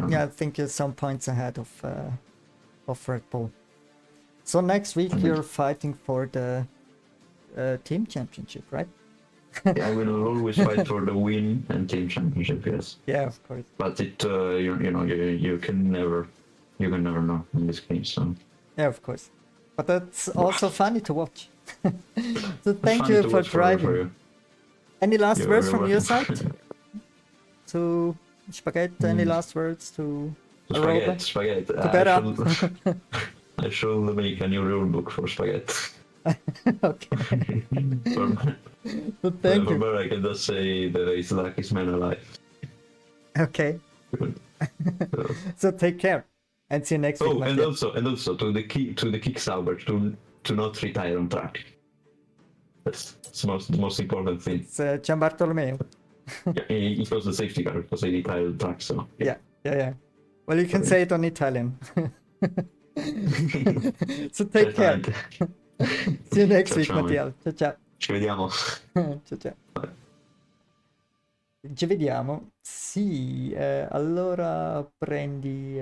Yeah, I think you're some points ahead of Red Bull. So next week you're fighting for the team championship, right? Yeah, I will always fight for the win and team championship. Yes. Yeah, of course. But you can never know in this game. So Yeah, of course. But that's also funny to watch. So thank Funny you to for watch driving. you. Any last You're words very from your welcome. side? To Spaghetti, any last words to Aroba? Spaghetti. To Bera? I should make a new rule book for spaghetti. Okay. for So thank you. Bera, I can just say that he's the luckiest man alive. Okay. So- So take care. And see you next week. Oh, and Mattia. also to the kick Sauber to not retire on track. That's the most important thing. It's Gian Bartolomeo. Yeah, it was the safety car because they retired on track. So Yeah. Well, you can say it on Italian. So take care. See you next Ciao, week, ciao, Mattia. Ciao ciao. Ci vediamo. Ciao ciao. Ci vediamo. Sì, allora prendi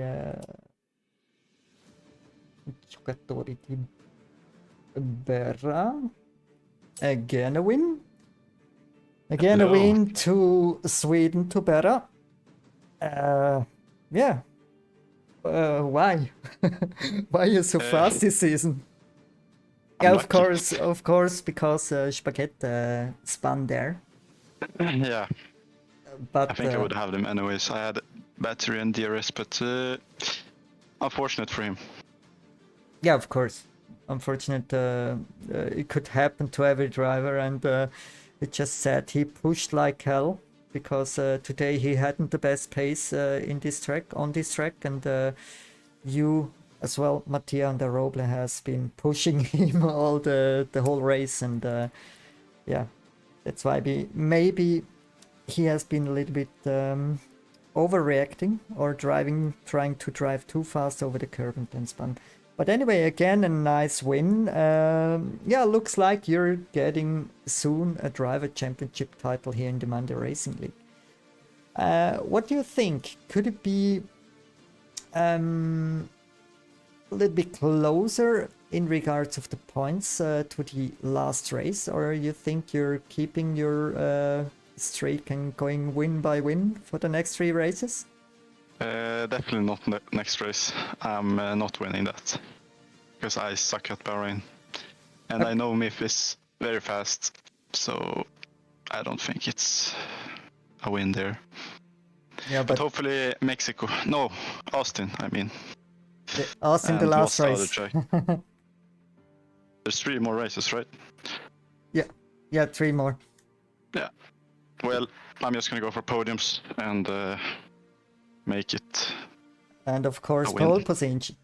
i giocatori di Berra. Again a win. Again a Hello. win to Sweden, to Berra. Yeah. Why? Why are you so fast this season? Yeah, of course, because Spaghetti spun there. Yeah, But I think I would have them anyways. I had battery and DRS, but unfortunate for him. yeah, of course. Unfortunate, it could happen to every driver, and it just said he pushed like hell because today he hadn't the best pace on this track, and you as well, Mattia and Roble has been pushing him all the whole race, and yeah, that's why maybe he has been a little bit overreacting or trying to drive too fast over the curb and then spun. But anyway, again, a nice win. Yeah, looks like you're getting soon a driver championship title here in the Monday Racing League. What do you think? Could it be a little bit closer in regards of the points to the last race, or you think you're keeping your streak and going win by win for the next 3 races? Definitely not next race. I'm not winning that because I suck at Bahrain, and I know Mif is very fast, so I don't think it's a win there. Yeah, But hopefully Mexico. No, Austin. I mean. Austin, the And last what's the race. other track? There's 3 more races, right? Yeah, 3 more. Yeah. Well, I'm just gonna go for podiums and make it. And of course, A win.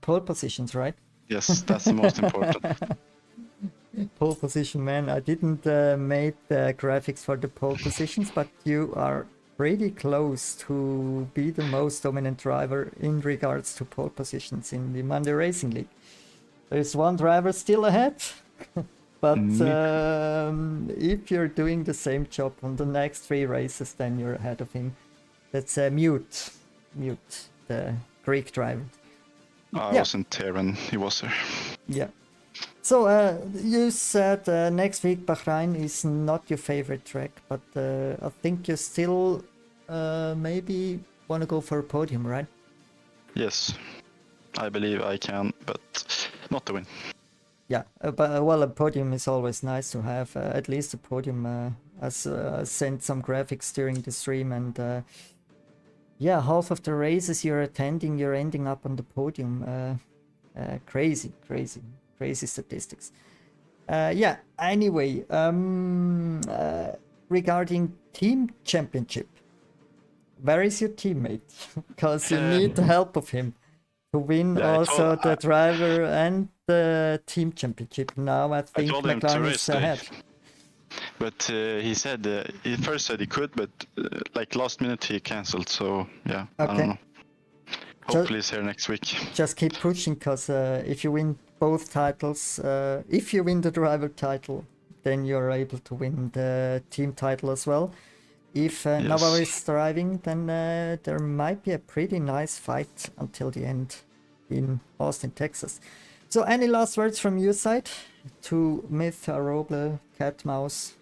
pole positions, right? Yes, that's the most important. Pole position, man. I didn't make the graphics for the pole positions, but you are pretty close to be the most dominant driver in regards to pole positions in the Monday Racing League. There's 1 driver still ahead, but if you're doing the same job on the next 3 races, then you're ahead of him. That's Mute, the Greek driver. I wasn't there when he was there. Yeah. So you said next week Bahrain is not your favorite track, but I think you still maybe want to go for a podium, right? Yes, I believe I can, but not to win. Yeah, but well, a podium is always nice to have. At least a podium. I sent some graphics during the stream, and yeah, half of the races you're attending, you're ending up on the podium. Crazy statistics. Yeah. Anyway, regarding team championship, where is your teammate? Because you need the help of him to win also the driver and the team championship. Now I think McLaren is ahead. But he said he first said he could, but like last minute he cancelled. So yeah, I don't know. Hopefully he's here next week. Just keep pushing, because if you win both titles, if you win the driver title, then you're able to win the team title as well. If Navarro is driving, then there might be a pretty nice fight until the end in Austin, Texas. So any last words from your side to Myth, Aroble, Cat, Mouse,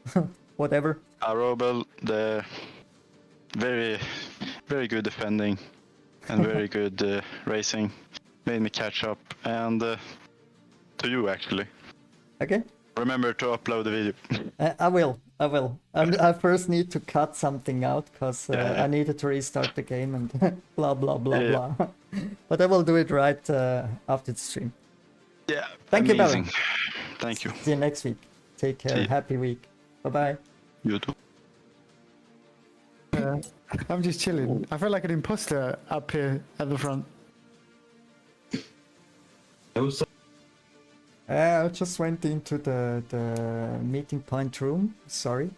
whatever? Aroble, the very, very good defending and very good racing, made me catch up, and to you actually. Okay. Remember to upload the video. I will. And I first need to cut something out, because I needed to restart the game and blah, blah, blah, blah. But I will do it right after the stream. Yeah, Thank amazing. you, Baron. Thank you. See you next week. Take care. Happy week. Bye-bye. You too. I'm just chilling. I feel like an imposter up here at the front. I just went into the meeting point room. Sorry.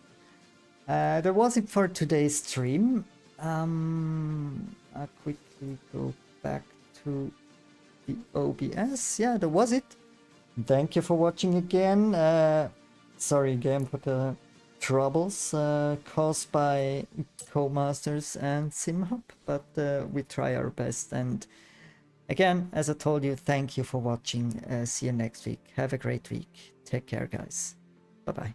That was it for today's stream. I'll quickly go back to the OBS. Yeah, that was it. Thank you for watching again. Sorry again for the troubles caused by Codemasters and SimHub, but we try our best. And again, as I told you, thank you for watching. See you next week. Have a great week. Take care, guys. Bye-bye.